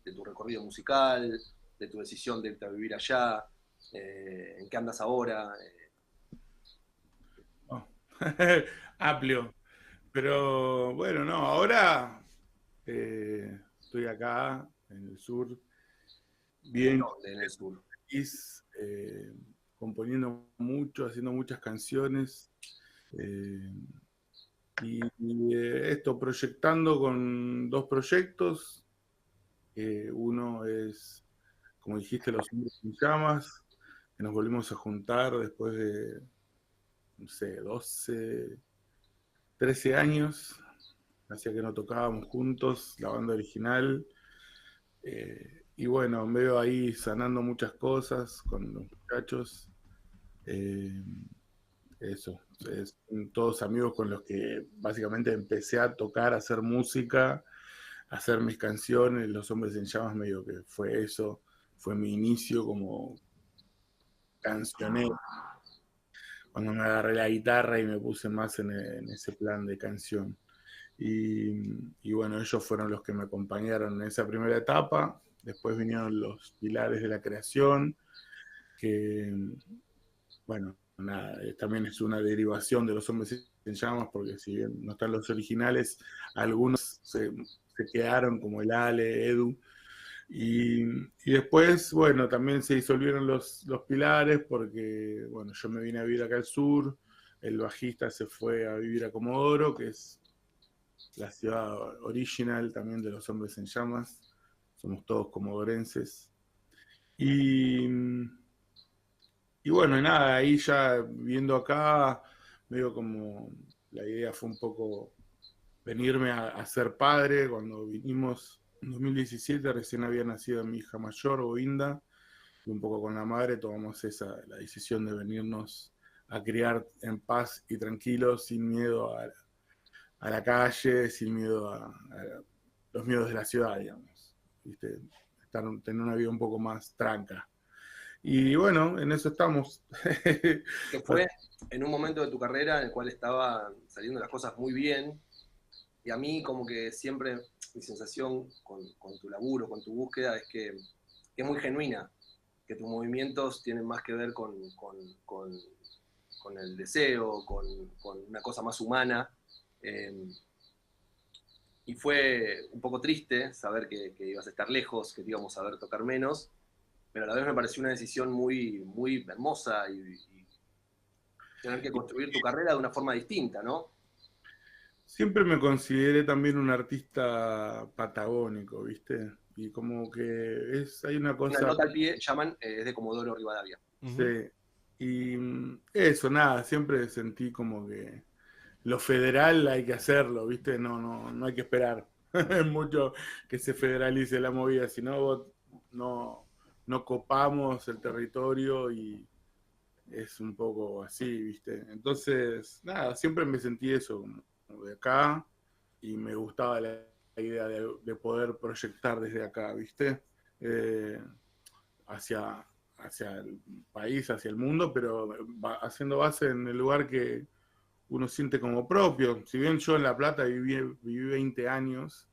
[SPEAKER 4] de tu recorrido musical, de tu decisión de irte a vivir allá, en qué andas ahora.
[SPEAKER 6] Oh. Amplio. Pero bueno, no, ahora estoy acá en el sur, bien
[SPEAKER 4] ¿Dónde? En el sur.
[SPEAKER 6] feliz, componiendo mucho, haciendo muchas canciones. Y esto, proyectando con dos proyectos. Uno es, como dijiste, Los Hombres en Llamas, que nos volvimos a juntar después de, no sé, 12, 13 años. Hacía que no tocábamos juntos, la banda original. Y bueno, me veo ahí sanando muchas cosas con los muchachos. Eso, son todos amigos con los que básicamente empecé a tocar, a hacer música, a hacer mis canciones. Los Hombres en Llamas medio que fue eso, fue mi inicio como cancionero. Cuando me agarré la guitarra y me puse más en ese plan de canción. Y bueno, ellos fueron los que me acompañaron en esa primera etapa. Después vinieron los pilares de la creación, que, bueno, nada, también es una derivación de Los Hombres en Llamas, porque si bien no están los originales, algunos se quedaron, como el Ale, Edu. Y después, bueno, también se disolvieron los pilares, porque, bueno, yo me vine a vivir acá al sur, el bajista se fue a vivir a Comodoro, que es la ciudad original también de Los Hombres en Llamas. Somos todos comodorenses. Y bueno, y nada, ahí ya viendo acá, medio como la idea fue un poco venirme a ser padre. Cuando vinimos en 2017 recién había nacido mi hija mayor, Govinda, y un poco con la madre tomamos la decisión de venirnos a criar en paz y tranquilos, sin miedo a la calle, sin miedo a los miedos de la ciudad, digamos. ¿Viste? Tener una vida un poco más tranca. Y bueno, en eso estamos.
[SPEAKER 4] Que fue en un momento de tu carrera en el cual estaban saliendo las cosas muy bien, y a mí como que siempre mi sensación con tu laburo, con tu búsqueda, es que es muy genuina, que tus movimientos tienen más que ver con el deseo, con una cosa más humana. Y fue un poco triste saber que ibas a estar lejos, que te íbamos a ver tocar menos, pero a la vez me pareció una decisión muy, muy hermosa y tener que construir tu carrera de una forma distinta, ¿no?
[SPEAKER 6] Siempre me consideré también un artista patagónico, ¿viste? Y como que hay una
[SPEAKER 4] Una
[SPEAKER 6] cosa,
[SPEAKER 4] nota al pie, llaman, es de Comodoro Rivadavia.
[SPEAKER 2] Ujú.
[SPEAKER 6] sí, y eso, nada, siempre sentí como que lo federal hay que hacerlo, ¿viste? No hay que esperar mucho que se federalice la movida, si no, no copamos el territorio y es un poco así, ¿viste? Entonces, nada, siempre me sentí eso, como de acá, y me gustaba la idea de poder proyectar desde acá, ¿viste? Eh, hacia, hacia el país, hacia el mundo, pero haciendo base en el lugar que uno siente como propio. Si bien yo en La Plata viví 20 años,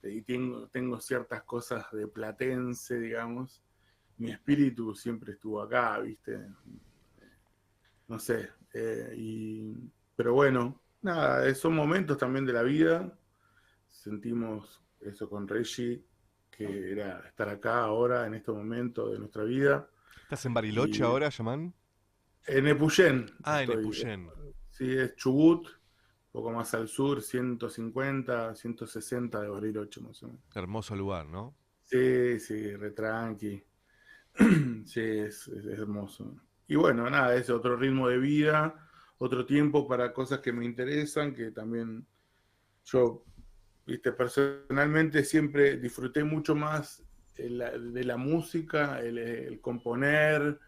[SPEAKER 6] y tengo ciertas cosas de platense, digamos, mi espíritu siempre estuvo acá, ¿viste? No sé, pero bueno, nada, son momentos también de la vida. Sentimos eso con Reggie, que era estar acá ahora, en este momento de nuestra vida.
[SPEAKER 2] ¿Estás en Bariloche
[SPEAKER 6] Y
[SPEAKER 2] ahora, Yaman?
[SPEAKER 6] en Epuyén
[SPEAKER 2] Ah, en
[SPEAKER 6] estoy.
[SPEAKER 2] Epuyén.
[SPEAKER 6] Sí, es Chubut, un poco más al sur, 150, 160 de Bariloche más o menos.
[SPEAKER 2] Hermoso lugar, ¿no?
[SPEAKER 6] Sí, sí, re tranqui. Sí, es hermoso. Y bueno, nada, es otro ritmo de vida, otro tiempo para cosas que me interesan, que también yo, viste, personalmente siempre disfruté mucho más de la música, el componer,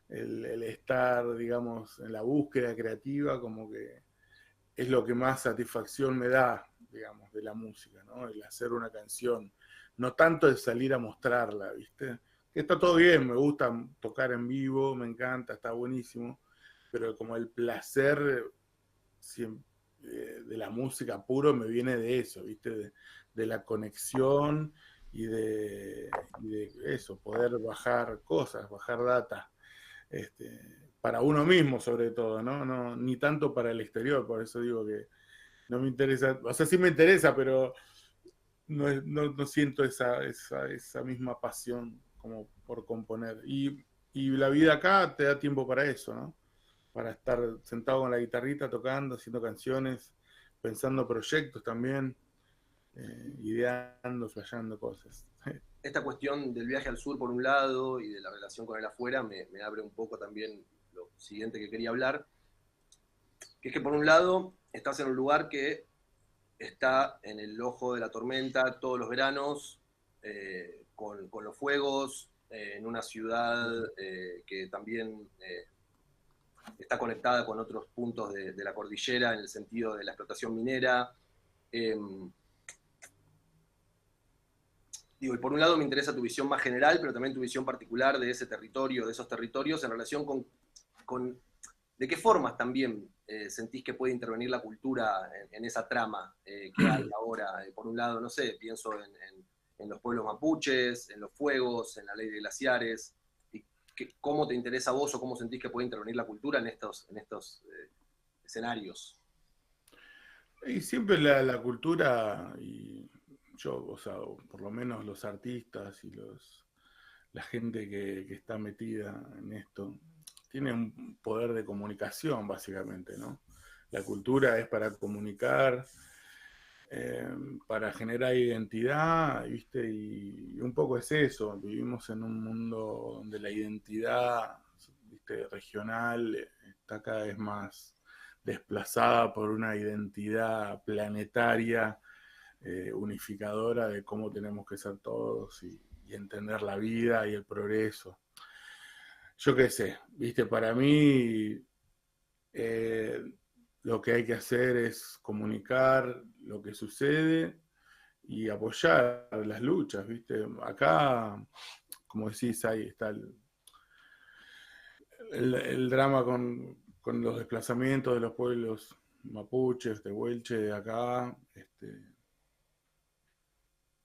[SPEAKER 6] el estar, digamos, en la búsqueda creativa, como que es lo que más satisfacción me da, digamos, de la música, ¿no? El hacer una canción, no tanto el salir a mostrarla, ¿viste? Que está todo bien, me gusta tocar en vivo, me encanta, está buenísimo, pero como el placer de la música puro me viene de eso, ¿viste? De la conexión y de eso, poder bajar cosas, bajar data, para uno mismo sobre todo, ¿no? No, ni tanto para el exterior, por eso digo que no me interesa, o sea, sí me interesa, pero no siento esa misma pasión como por componer. Y la vida acá te da tiempo para eso, ¿no? Para estar sentado con la guitarrita, tocando, haciendo canciones, pensando proyectos también, ideando, flasheando cosas.
[SPEAKER 4] Esta cuestión del viaje al sur por un lado y de la relación con el afuera me abre un poco también lo siguiente que quería hablar, que es que por un lado estás en un lugar que está en el ojo de la tormenta todos los veranos, con los fuegos, en una ciudad que también está conectada con otros puntos de la cordillera en el sentido de la explotación minera. Digo, y por un lado me interesa tu visión más general, pero también tu visión particular de ese territorio, de esos territorios, en relación con de qué formas también sentís que puede intervenir la cultura en esa trama que hay ahora. Por un lado, no sé, pienso en los pueblos mapuches, en los fuegos, en la ley de glaciares, y cómo te interesa a vos o cómo sentís que puede intervenir la cultura en estos escenarios.
[SPEAKER 6] Y siempre la cultura, y yo, o sea, por lo menos los artistas y la gente que está metida en esto, tiene un poder de comunicación, básicamente, ¿no? La cultura es para comunicar, para generar identidad, ¿viste? Y un poco es eso, vivimos en un mundo donde la identidad, ¿viste? Regional está cada vez más desplazada por una identidad planetaria, unificadora de cómo tenemos que ser todos y entender la vida y el progreso. Yo qué sé, viste, para mí lo que hay que hacer es comunicar lo que sucede y apoyar las luchas, viste. Acá, como decís, ahí está el drama con los desplazamientos de los pueblos mapuches, de Huelche, de acá,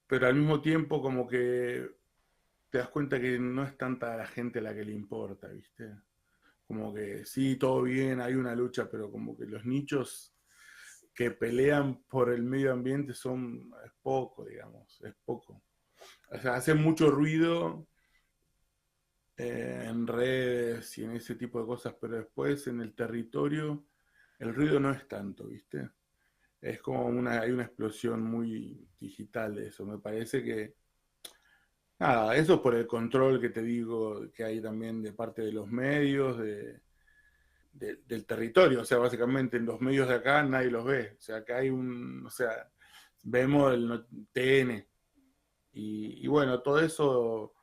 [SPEAKER 6] pero al mismo tiempo como que te das cuenta que no es tanta la gente a la que le importa, ¿viste? Como que sí, todo bien, hay una lucha, pero como que los nichos que pelean por el medio ambiente es poco, digamos, es poco. O sea, hacen mucho ruido en redes y en ese tipo de cosas, pero después en el territorio el ruido no es tanto, ¿viste? Es como hay una explosión muy digital de eso. Me parece que, nada, eso por el control que te digo que hay también de parte de los medios, del territorio. O sea, básicamente en los medios de acá nadie los ve. O sea, acá o sea, vemos el TN. Y bueno, todo eso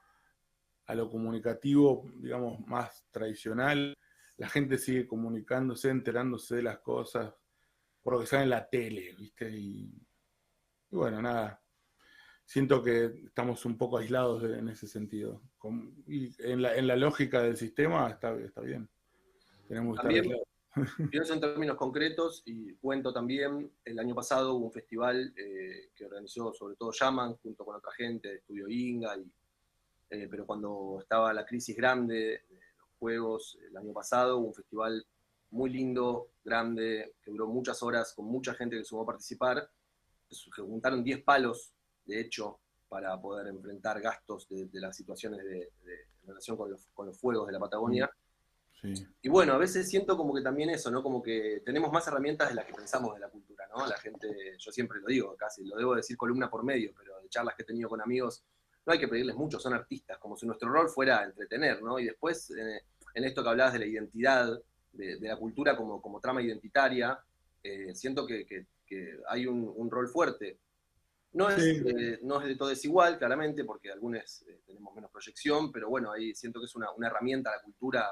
[SPEAKER 6] a lo comunicativo, digamos, más tradicional, la gente sigue comunicándose, enterándose de las cosas por lo que sale en la tele, ¿viste? Y bueno, nada, siento que estamos un poco aislados en ese sentido. Y en la lógica del sistema está bien. Tenemos que estar
[SPEAKER 4] También
[SPEAKER 6] aislados.
[SPEAKER 4] pienso en términos concretos y cuento también, el año pasado hubo un festival que organizó sobre todo Yaman, junto con otra gente de Estudio Inga, pero cuando estaba la crisis grande de los juegos, el año pasado hubo un festival muy lindo, grande, que duró muchas horas, con mucha gente que sumó a participar. Se juntaron 10 palos, de hecho, para poder enfrentar gastos de las situaciones en relación con los fuegos de la Patagonia.
[SPEAKER 6] Sí.
[SPEAKER 4] Y bueno, a veces siento como que también eso, ¿no? Como que tenemos más herramientas de las que pensamos de la cultura, ¿no? La gente, yo siempre lo digo, casi lo debo decir columna por medio, pero de charlas que he tenido con amigos, no hay que pedirles mucho, son artistas, como si nuestro rol fuera entretener, ¿no? Y después, en esto que hablabas de la identidad, de la cultura como trama identitaria, siento que hay un rol fuerte. No es,
[SPEAKER 6] Sí.
[SPEAKER 4] no es de todo desigual, claramente, porque algunos tenemos menos proyección, pero bueno, ahí siento que es una herramienta la cultura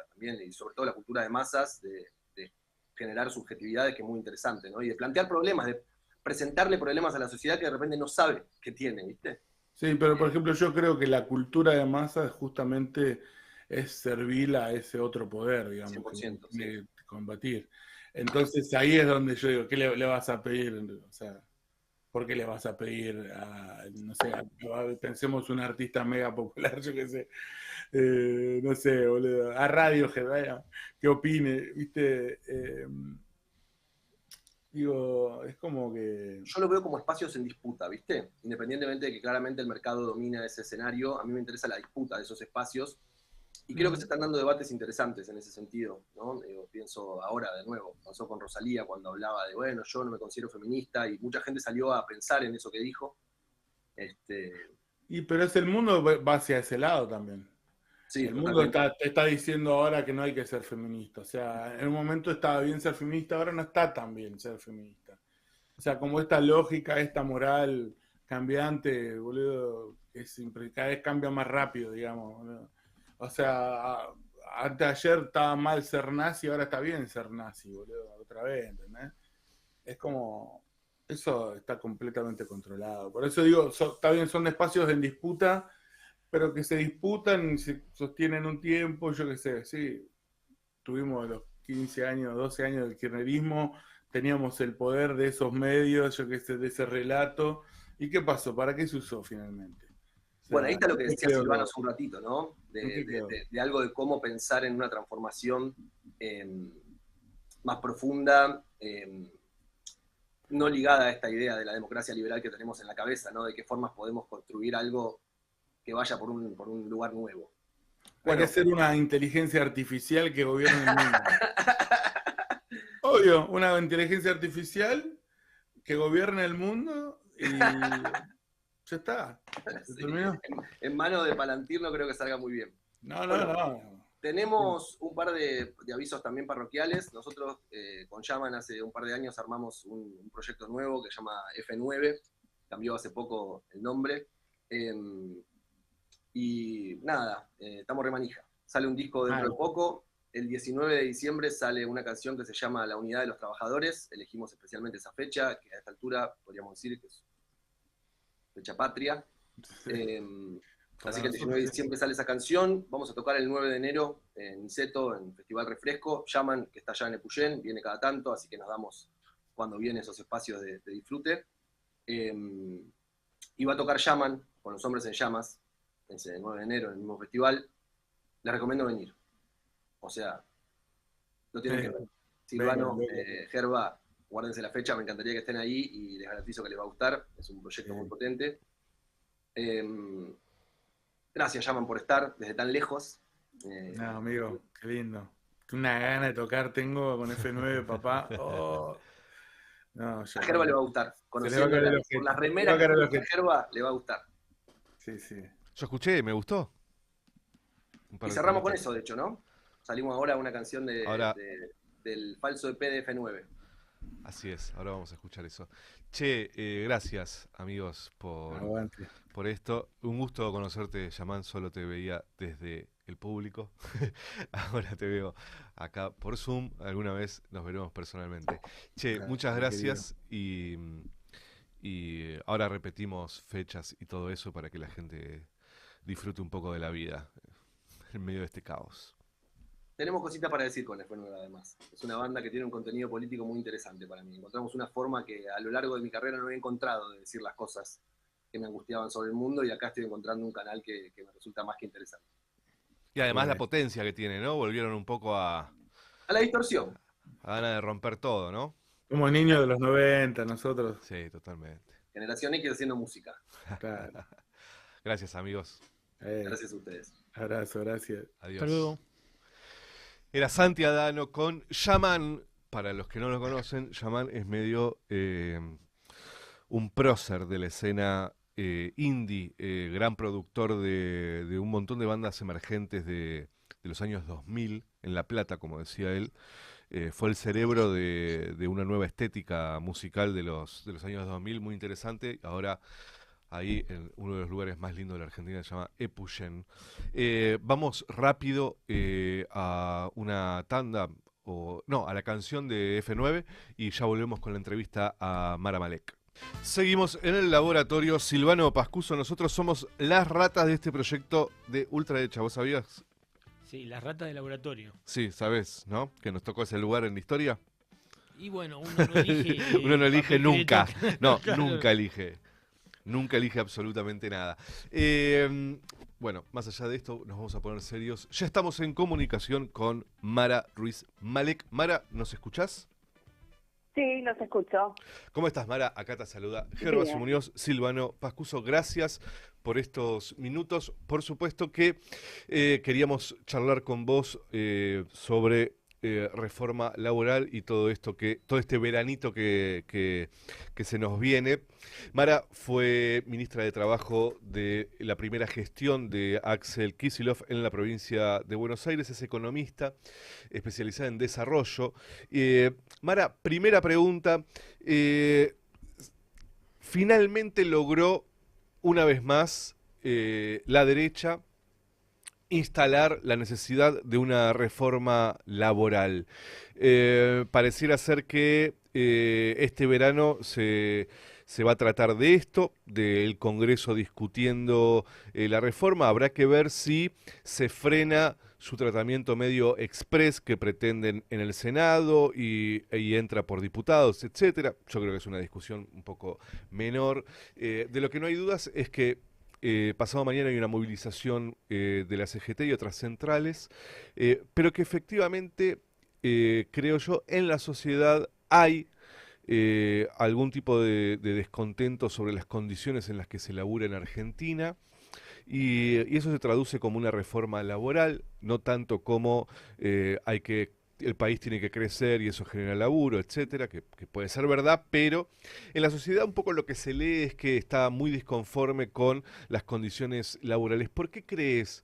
[SPEAKER 4] también, y sobre todo la cultura de masas, de generar subjetividades, que es muy interesante, ¿no? Y de plantear problemas, de presentarle problemas a la sociedad que de repente no sabe que tiene, ¿viste?
[SPEAKER 6] Sí, pero por ejemplo yo creo que la cultura de masas justamente es servil a ese otro poder, digamos,
[SPEAKER 4] 100%,
[SPEAKER 6] que tiene que combatir. Entonces ahí es donde yo digo, ¿qué le vas a pedir? O sea, ¿por qué le vas a pedir a, no sé, pensemos un artista mega popular, yo qué sé, no sé, boludo, a Radiohead, vaya, que opine, ¿viste? Digo, es como que...
[SPEAKER 4] Yo lo veo como espacios en disputa, ¿viste? Independientemente de que claramente el mercado domina ese escenario, a mí me interesa la disputa de esos espacios. Y creo que se están dando debates interesantes en ese sentido, ¿no? Pienso ahora de nuevo, pasó con Rosalía cuando hablaba de, bueno, yo no me considero feminista, y mucha gente salió a pensar en eso que dijo.
[SPEAKER 6] Pero el mundo va hacia ese lado también.
[SPEAKER 4] Sí,
[SPEAKER 6] El mundo
[SPEAKER 4] totalmente.
[SPEAKER 6] te está diciendo ahora que no hay que ser feminista. O sea, en un momento estaba bien ser feminista, ahora no está tan bien ser feminista. O sea, como esta lógica, esta moral cambiante, boludo, que cada vez cambia más rápido, digamos, boludo. O sea, antes de ayer estaba mal ser nazi, ahora está bien ser nazi, boludo, otra vez, ¿entendés? Es como, eso está completamente controlado. Por eso digo, está bien, son espacios en disputa, pero que se disputan y se sostienen un tiempo, yo qué sé, sí. Tuvimos los 15 años, 12 años del kirchnerismo, teníamos el poder de esos medios, yo qué sé, de ese relato. ¿Y qué pasó? ¿Para qué se usó finalmente? O sea,
[SPEAKER 4] Bueno, ahí está lo que
[SPEAKER 6] ¿qué
[SPEAKER 4] decía
[SPEAKER 6] quedó?
[SPEAKER 4] Silvano hace un ratito, ¿no?
[SPEAKER 6] ¿Qué quedó?
[SPEAKER 4] De algo de cómo pensar en una transformación más profunda, no ligada a esta idea de la democracia liberal que tenemos en la cabeza, ¿no? De qué formas podemos construir algo que vaya por un lugar nuevo.
[SPEAKER 6] Hay que hacer una inteligencia artificial que gobierne el mundo. Obvio, una inteligencia artificial que gobierne el mundo y ya está. ¿Se
[SPEAKER 4] Sí.
[SPEAKER 6] terminó?
[SPEAKER 4] En manos de Palantir no creo que salga muy bien.
[SPEAKER 6] No.
[SPEAKER 4] Tenemos un par de avisos también parroquiales. Nosotros con Yaman hace un par de años armamos un proyecto nuevo que se llama F9, cambió hace poco el nombre. Y nada, estamos remanija. Sale un disco dentro de poco. El 19 de diciembre sale una canción que se llama La Unidad de los Trabajadores. Elegimos especialmente esa fecha, que a esta altura podríamos decir que es fecha patria. Así que el 19 de diciembre sale esa canción. Vamos a tocar el 9 de enero en Niceto, en Festival Refresco. Yaman, que está allá en Epuyén, viene cada tanto, así que nos damos cuando viene esos espacios de disfrute. Y va a tocar Yaman con Los Hombres en Llamas, ese 9 de enero, en el mismo festival. Les recomiendo venir. O sea, lo tienen que ver. Silvano, Gerba, guárdense la fecha, me encantaría que estén ahí y les garantizo que les va a gustar. Es un proyecto muy potente. Gracias, Llaman, por estar desde tan lejos.
[SPEAKER 6] No, amigo, qué lindo. Una gana de tocar tengo con F9, papá. Oh. No,
[SPEAKER 4] a Gerba le va a gustar. Conociendo por las remeras que usa Gerba, le va a gustar.
[SPEAKER 6] Sí, sí.
[SPEAKER 2] Yo escuché, me gustó.
[SPEAKER 4] Y cerramos con eso, de hecho, ¿no? Salimos ahora a una canción del falso EP de F9.
[SPEAKER 2] Así es, ahora vamos a escuchar eso. Che, gracias, amigos, por esto. Un gusto conocerte, Yaman, solo te veía desde el público. Ahora te veo acá por Zoom, alguna vez nos veremos personalmente. Che, muchas gracias y ahora repetimos fechas y todo eso para que la gente disfrute un poco de la vida en medio de este caos.
[SPEAKER 4] Tenemos cositas para decir con F9 además. Es una banda que tiene un contenido político muy interesante para mí. Encontramos una forma que a lo largo de mi carrera no he encontrado de decir las cosas que me angustiaban sobre el mundo, y acá estoy encontrando un canal que me resulta más que interesante.
[SPEAKER 2] Y además la potencia que tiene, ¿no? Volvieron un poco a
[SPEAKER 4] la distorsión.
[SPEAKER 2] A ganas de romper todo, ¿no?
[SPEAKER 6] Como niños de los 90, nosotros.
[SPEAKER 2] Sí, totalmente.
[SPEAKER 4] Generación X haciendo música.
[SPEAKER 6] Claro.
[SPEAKER 2] Gracias, amigos.
[SPEAKER 4] Gracias a ustedes.
[SPEAKER 6] Abrazo, gracias.
[SPEAKER 2] Adiós.
[SPEAKER 1] Hasta luego.
[SPEAKER 2] Era Santi Adano con Yaman. Para los que no lo conocen, Yaman es medio un prócer de la escena indie, gran productor de un montón de bandas emergentes de los años 2000 en La Plata, como decía él. Fue el cerebro de una nueva estética musical de los años 2000, muy interesante. Ahora ahí en uno de los lugares más lindos de la Argentina se llama Epuyén. Vamos rápido a una tanda, a la canción de F9 y ya volvemos con la entrevista a Mara Malek. Seguimos en el laboratorio. Silvano Pascuso, nosotros somos las ratas de este proyecto de ultraderecha. ¿Vos sabías?
[SPEAKER 1] Sí, las ratas de laboratorio.
[SPEAKER 2] Sí, sabés, ¿no? Que nos tocó ese lugar en la historia.
[SPEAKER 1] Y bueno, uno no elige.
[SPEAKER 2] Uno no elige nunca. No,
[SPEAKER 1] Claro.
[SPEAKER 2] nunca elige. Nunca elige absolutamente nada. Bueno, más allá de esto, nos vamos a poner serios. Ya estamos en comunicación con Mara Ruiz Malek. Mara, ¿nos escuchás?
[SPEAKER 7] Sí, los escucho.
[SPEAKER 2] ¿Cómo estás, Mara? Acá te saluda Gervasio
[SPEAKER 7] Bien.
[SPEAKER 2] Muñoz, Silvano Pascuso. Gracias por estos minutos. Por supuesto que queríamos charlar con vos sobre reforma laboral y todo este veranito que se nos viene. Mara fue ministra de Trabajo de la primera gestión de Axel Kicillof en la provincia de Buenos Aires, es economista, especializada en desarrollo. Mara, primera pregunta, finalmente logró una vez más la derecha instalar la necesidad de una reforma laboral. Pareciera ser que este verano se va a tratar de esto, del Congreso discutiendo la reforma. Habrá que ver si se frena su tratamiento medio express que pretenden en el Senado y entra por diputados, etcétera. Yo creo que es una discusión un poco menor. De lo que no hay dudas es que pasado mañana hay una movilización de la CGT y otras centrales, pero que efectivamente, creo yo, en la sociedad hay algún tipo de descontento sobre las condiciones en las que se labura en Argentina, y eso se traduce como una reforma laboral, no tanto como el país tiene que crecer y eso genera laburo, etcétera, que puede ser verdad, pero en la sociedad un poco lo que se lee es que está muy disconforme con las condiciones laborales. ¿Por qué crees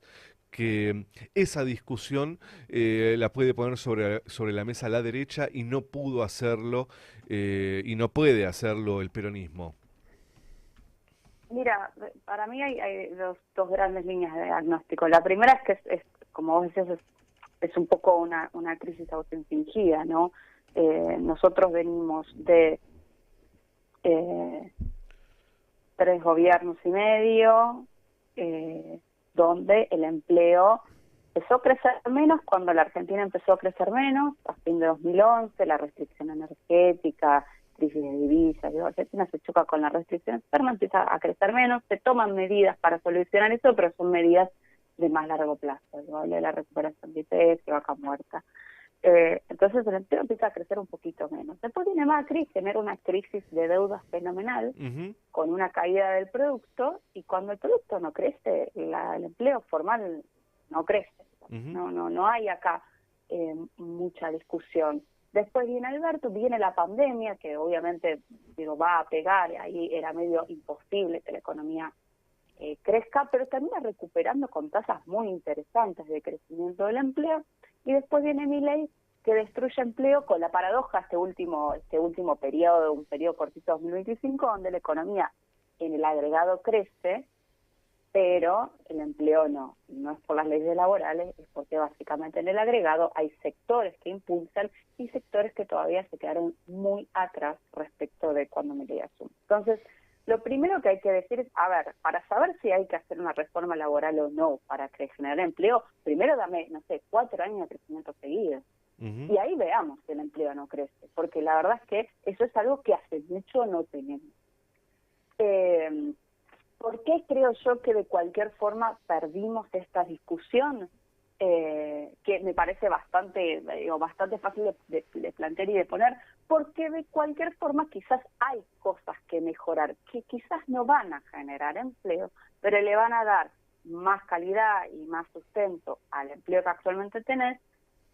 [SPEAKER 2] que esa discusión la puede poner sobre la mesa la derecha y no pudo hacerlo y no puede hacerlo el peronismo?
[SPEAKER 7] Mira, para mí hay dos grandes líneas de diagnóstico. La primera es que es como vos decías, es un poco una crisis autoinfligida, ¿no? Nosotros venimos de 3 gobiernos y medio, donde el empleo empezó a crecer menos cuando la Argentina empezó a crecer menos, a fin de 2011, la restricción energética, crisis de divisas, Argentina se choca con la restricción externa, empieza a crecer menos, se toman medidas para solucionar eso, pero son medidas de más largo plazo. Yo hablé de la recuperación de IPF, Vaca Muerta. Entonces el empleo empieza a crecer un poquito menos. Después viene Macri, genera una crisis de deuda fenomenal, con una caída del producto, y cuando el producto no crece, el empleo formal no crece. No hay acá mucha discusión. Después viene Alberto, viene la pandemia, que obviamente va a pegar, ahí era medio imposible que la economía crezca, pero termina recuperando con tasas muy interesantes de crecimiento del empleo. Y después viene Milei, que destruye empleo con la paradoja este último periodo, un periodo cortito 2025, donde la economía en el agregado crece, pero el empleo no es por las leyes laborales, es porque básicamente en el agregado hay sectores que impulsan y sectores que todavía se quedaron muy atrás respecto de cuando Milei asume. Entonces, lo primero que hay que decir es, a ver, para saber si hay que hacer una reforma laboral o no para generar empleo, primero dame, 4 años de crecimiento seguido. Y ahí veamos si el empleo no crece, porque la verdad es que eso es algo que hace mucho no tenemos. ¿Por qué creo yo que de cualquier forma perdimos esta discusión? Que me parece bastante fácil de plantear y de poner, porque de cualquier forma quizás hay cosas que mejorar, que quizás no van a generar empleo, pero le van a dar más calidad y más sustento al empleo que actualmente tenés,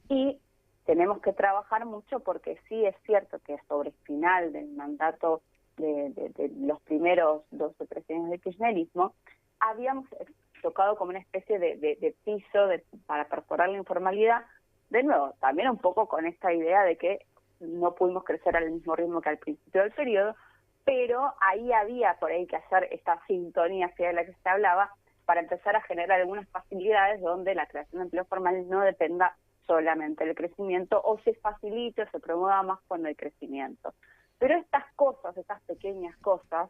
[SPEAKER 7] y tenemos que trabajar mucho, porque sí es cierto que sobre el final del mandato de los primeros 2 o 3 años del kirchnerismo, habíamos tocado como una especie de piso para perforar la informalidad, de nuevo, también un poco con esta idea de que no pudimos crecer al mismo ritmo que al principio del periodo, pero ahí había por ahí que hacer esta sintonía hacia la que se hablaba, para empezar a generar algunas facilidades donde la creación de empleo formal no dependa solamente del crecimiento, o se facilite o se promueva más cuando hay crecimiento. Pero estas cosas, estas pequeñas cosas,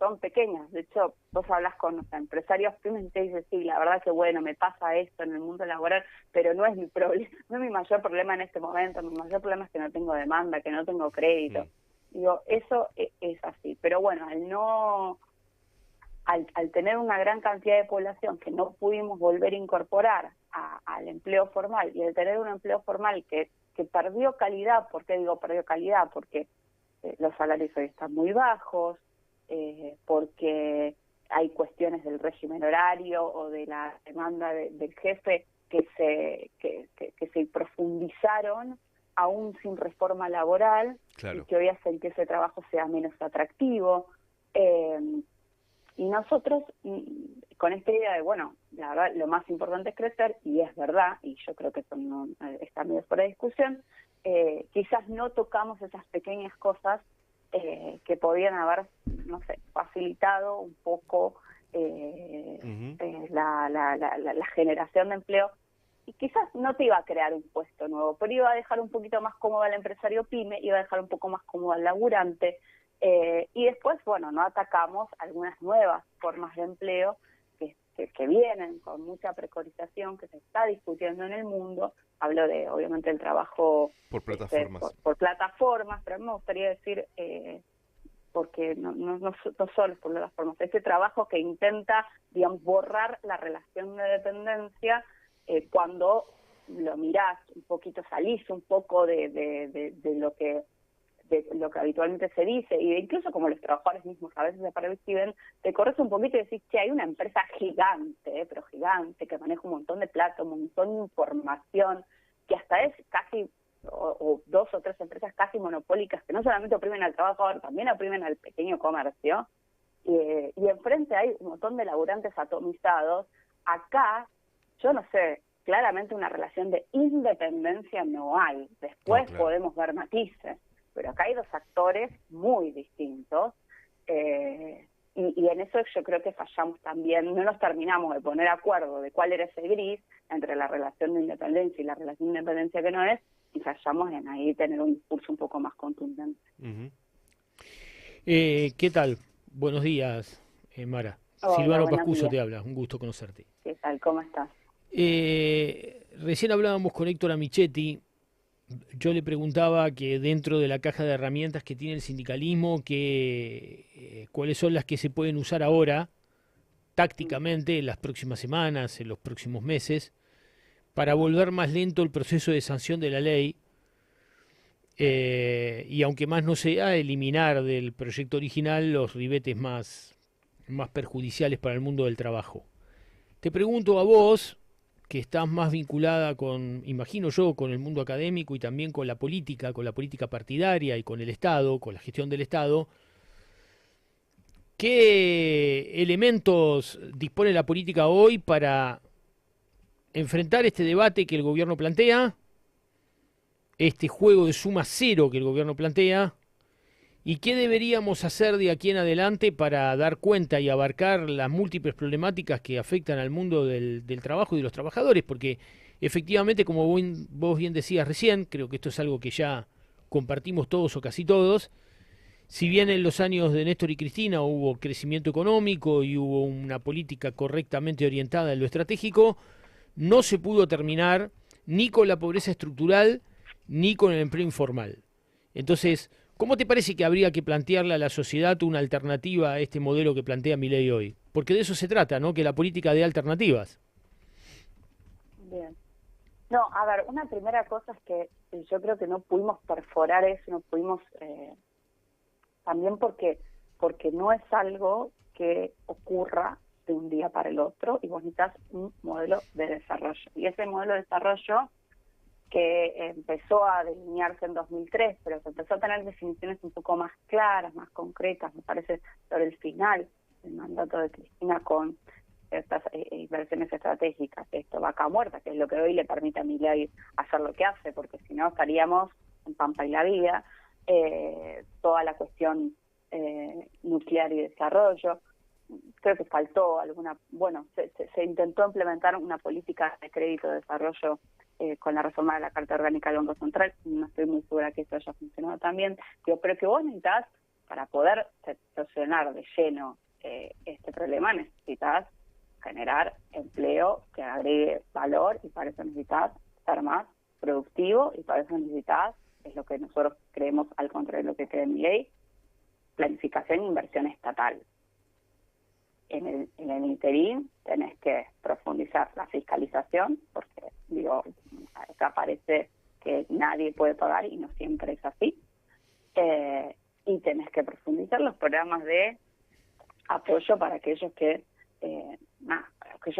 [SPEAKER 7] son pequeñas. De hecho, vos hablas con los empresarios pymes y te dicen, sí, la verdad que bueno, me pasa esto en el mundo laboral, pero no es mi problema, no es mi mayor problema en este momento. Mi mayor problema es que no tengo demanda, que no tengo crédito. Digo, eso es así. Pero bueno, al tener una gran cantidad de población que no pudimos volver a incorporar al empleo formal, y al tener un empleo formal que perdió calidad. ¿Por qué digo perdió calidad? Porque los salarios hoy están muy bajos, porque hay cuestiones del régimen horario o de la demanda del jefe que se profundizaron aún sin reforma laboral, y que hoy hacen que ese trabajo sea menos atractivo. Y nosotros, con esta idea de, bueno, la verdad, lo más importante es crecer, y es verdad, y yo creo que eso no está medio fuera de discusión, quizás no tocamos esas pequeñas cosas que podían haber, facilitado un poco la generación de empleo, y quizás no te iba a crear un puesto nuevo, pero iba a dejar un poquito más cómodo al empresario pyme, iba a dejar un poco más cómodo al laburante. Y después, no atacamos algunas nuevas formas de empleo que vienen con mucha precarización, que se está discutiendo en el mundo. Hablo de, obviamente, el trabajo
[SPEAKER 2] por plataformas.
[SPEAKER 7] Por plataformas, pero a mí me gustaría decir, porque no solo es por plataformas, ese trabajo que intenta, borrar la relación de dependencia, cuando lo mirás un poquito, salís un poco de lo que habitualmente se dice, y incluso como los trabajadores mismos a veces se perciben, te corres un poquito y decís que hay una empresa gigante, pero gigante, que maneja un montón de plata, un montón de información, que hasta es casi, o 2 o 3 empresas casi monopólicas, que no solamente oprimen al trabajador, también oprimen al pequeño comercio, y enfrente hay un montón de laburantes atomizados. Acá, yo no sé, claramente una relación de independencia no hay. Después podemos ver matices, pero acá hay 2 actores muy distintos, y en eso yo creo que fallamos también. No nos terminamos de poner de acuerdo de cuál era ese gris entre la relación de independencia y la relación de independencia que no es, y fallamos en ahí tener un discurso un poco más contundente.
[SPEAKER 1] ¿Qué tal? Buenos días, Mara.
[SPEAKER 7] Hola,
[SPEAKER 1] Silvano Pascuso
[SPEAKER 7] días.
[SPEAKER 1] te habla, un gusto conocerte.
[SPEAKER 7] ¿Qué tal? ¿Cómo estás?
[SPEAKER 1] Recién hablábamos con Héctor Amichetti. Yo le preguntaba que dentro de la caja de herramientas que tiene el sindicalismo, cuáles son las que se pueden usar ahora, tácticamente, en las próximas semanas, en los próximos meses, para volver más lento el proceso de sanción de la ley, y aunque más no sea, eliminar del proyecto original los ribetes más perjudiciales para el mundo del trabajo. Te pregunto a vos, que estás más vinculada con, imagino yo, con el mundo académico y también con la política partidaria y con el Estado, con la gestión del Estado, ¿qué elementos dispone la política hoy para enfrentar este debate que el gobierno plantea, este juego de suma cero que el gobierno plantea, y qué deberíamos hacer de aquí en adelante para dar cuenta y abarcar las múltiples problemáticas que afectan al mundo del trabajo y de los trabajadores? Porque efectivamente, como vos bien decías recién, creo que esto es algo que ya compartimos todos o casi todos. Si bien en los años de Néstor y Cristina hubo crecimiento económico y hubo una política correctamente orientada en lo estratégico, no se pudo terminar ni con la pobreza estructural ni con el empleo informal. Entonces, ¿cómo te parece que habría que plantearle a la sociedad una alternativa a este modelo que plantea Milei hoy? Porque de eso se trata, ¿no? Que la política dé alternativas.
[SPEAKER 7] Bien. No, a ver, una primera cosa es que yo creo que no pudimos perforar eso, no pudimos, también porque no es algo que ocurra de un día para el otro, y vos necesitas un modelo de desarrollo. Y ese modelo de desarrollo, que empezó a delinearse en 2003, pero que empezó a tener definiciones un poco más claras, más concretas, me parece, sobre el final del mandato de Cristina, con estas inversiones estratégicas, esto, vaca muerta, que es lo que hoy le permite a Milei hacer lo que hace, porque si no estaríamos en Pampa y la Vida, toda la cuestión nuclear y desarrollo. Creo que faltó se intentó implementar una política de crédito de desarrollo con la reforma de la Carta Orgánica del Banco Central. No estoy muy segura que eso haya funcionado también, pero que vos necesitas, para poder solucionar de lleno este problema, necesitas generar empleo que agregue valor, y para eso necesitas ser más productivo, y para eso necesitas, es lo que nosotros creemos, al contrario de lo que cree Milei, planificación e inversión estatal. En el interín tenés que profundizar la fiscalización, porque acá parece que nadie puede pagar y no siempre es así, y tenés que profundizar los programas de apoyo para aquellos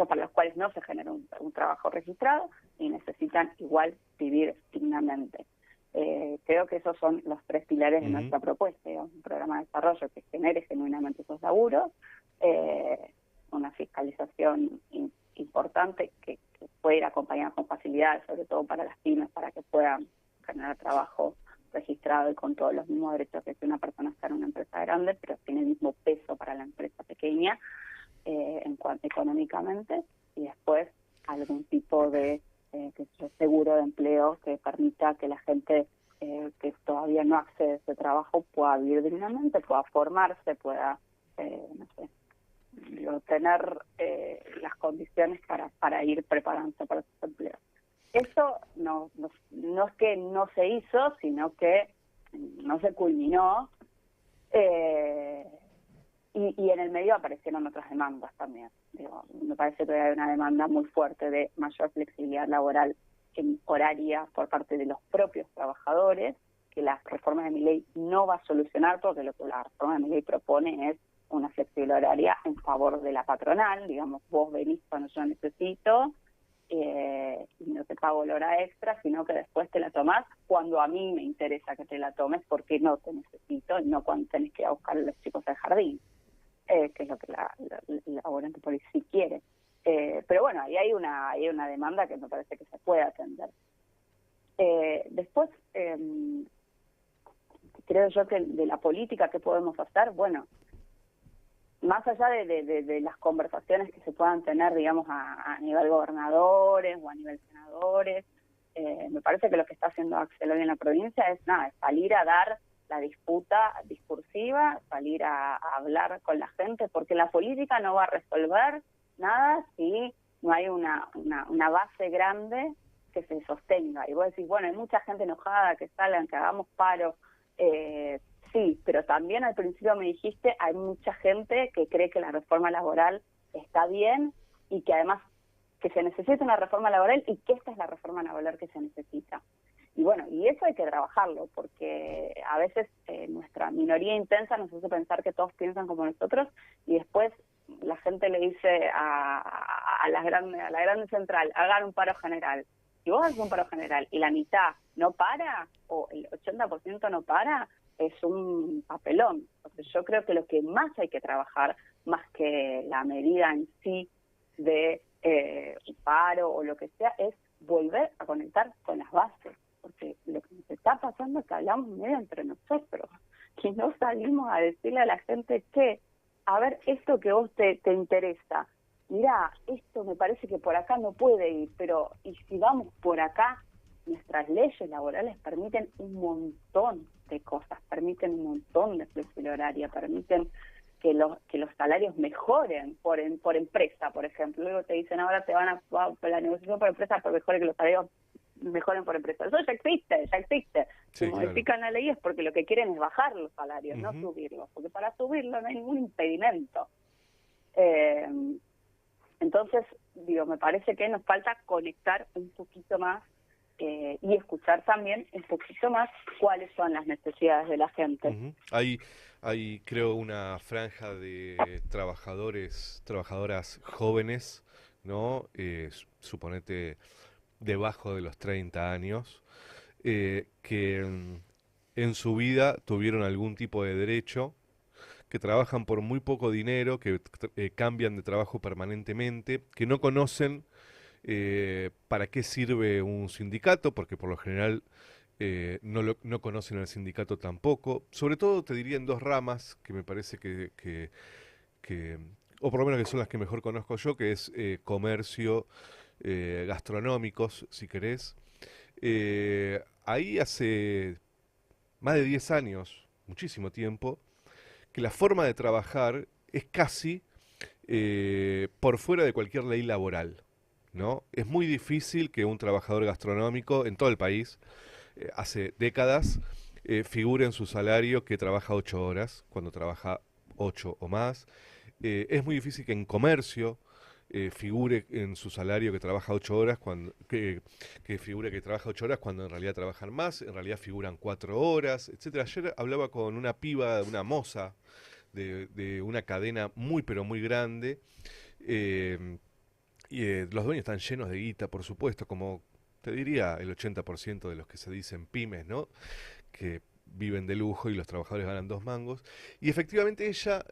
[SPEAKER 7] para los cuales no se genera un trabajo registrado y necesitan igual vivir dignamente. Creo que esos son los tres pilares de nuestra propuesta, un programa de desarrollo que genere genuinamente esos laburos, una fiscalización importante que puede ir acompañada con facilidades, sobre todo para las pymes, para que puedan generar trabajo registrado y con todos los mismos derechos que si una persona está en una empresa grande, pero tiene el mismo peso para la empresa pequeña en cuanto económicamente, y después algún tipo de seguro de empleo que permita que la gente que todavía no accede a ese trabajo pueda vivir dignamente, pueda formarse, pueda tener las condiciones para ir preparándose para sus empleos. Eso no es que no se hizo, sino que no se culminó, y en el medio aparecieron otras demandas también. Me parece que hay una demanda muy fuerte de mayor flexibilidad laboral en horaria por parte de los propios trabajadores, que la reforma de Milei no va a solucionar, porque lo que la reforma de Milei propone es una flexibilidad horaria en favor de la patronal. Digamos, vos venís cuando yo necesito y no te pago la hora extra, sino que después te la tomás cuando a mí me interesa que te la tomes, porque no te necesito, y no cuando tenés que ir a buscar a los chicos al jardín, que es lo que la laborante por ahí sí quiere. Pero bueno, ahí hay una demanda que me parece que se puede atender. Después, creo yo que de la política, ¿qué podemos hacer? Bueno, más allá de las conversaciones que se puedan tener, digamos, a nivel gobernadores o a nivel senadores, me parece que lo que está haciendo Axel hoy en la provincia es salir a dar la disputa discursiva, salir a hablar con la gente, porque la política no va a resolver nada si no hay una base grande que se sostenga. Y vos decís, bueno, hay mucha gente enojada, que salgan, que hagamos paro. Sí, pero también al principio me dijiste, hay mucha gente que cree que la reforma laboral está bien y que además que se necesita una reforma laboral y que esta es la reforma laboral que se necesita. Y bueno, y eso hay que trabajarlo, porque a veces nuestra minoría intensa nos hace pensar que todos piensan como nosotros, y después la gente le dice a la grande central, hagan un paro general. Si vos haces un paro general y la mitad no para, o el 80% no para, es un papelón. Entonces yo creo que lo que más hay que trabajar, más que la medida en sí de un paro o lo que sea, es volver a conectar con las bases. Porque lo que nos está pasando es que hablamos medio entre nosotros, que no salimos a decirle a la gente que, a ver, esto que vos te interesa, mirá, esto me parece que por acá no puede ir, pero y si vamos por acá, nuestras leyes laborales permiten un montón de cosas, permiten un montón de flexibilidad horaria, permiten que los salarios mejoren por empresa, por ejemplo. Luego te dicen, ahora te van a la negociación por empresa, pero mejor que los salarios mejoren por empresa. Eso ya existe.
[SPEAKER 2] Sí,
[SPEAKER 7] Si modifican la ley es porque lo que quieren es bajar los salarios, no subirlos, porque para subirlo no hay ningún impedimento. Entonces, me parece que nos falta conectar un poquito más y escuchar también un poquito más cuáles son las necesidades de la gente.
[SPEAKER 2] Hay, creo, una franja de trabajadoras jóvenes, ¿no? Suponete debajo de los 30 años, que en su vida tuvieron algún tipo de derecho, que trabajan por muy poco dinero, que cambian de trabajo permanentemente, que no conocen para qué sirve un sindicato, porque por lo general no conocen al sindicato tampoco. Sobre todo te diría en dos ramas que me parece que o por lo menos que son las que mejor conozco yo, que es comercio, gastronómicos, si querés. Ahí hace más de 10 años, muchísimo tiempo, que la forma de trabajar es casi por fuera de cualquier ley laboral, ¿no? Es muy difícil que un trabajador gastronómico en todo el país, hace décadas, figure en su salario que trabaja 8 horas, cuando trabaja 8 o más. Es muy difícil que en comercio figure en su salario que trabaja 8 horas, que figure que trabaja 8 horas cuando en realidad trabajan más, en realidad figuran 4 horas, etcétera. Ayer hablaba con una piba, una moza de una cadena muy pero muy grande, y los dueños están llenos de guita, por supuesto, como te diría el 80% de los que se dicen pymes, ¿no? Que viven de lujo y los trabajadores ganan 2 mangos. Y efectivamente ella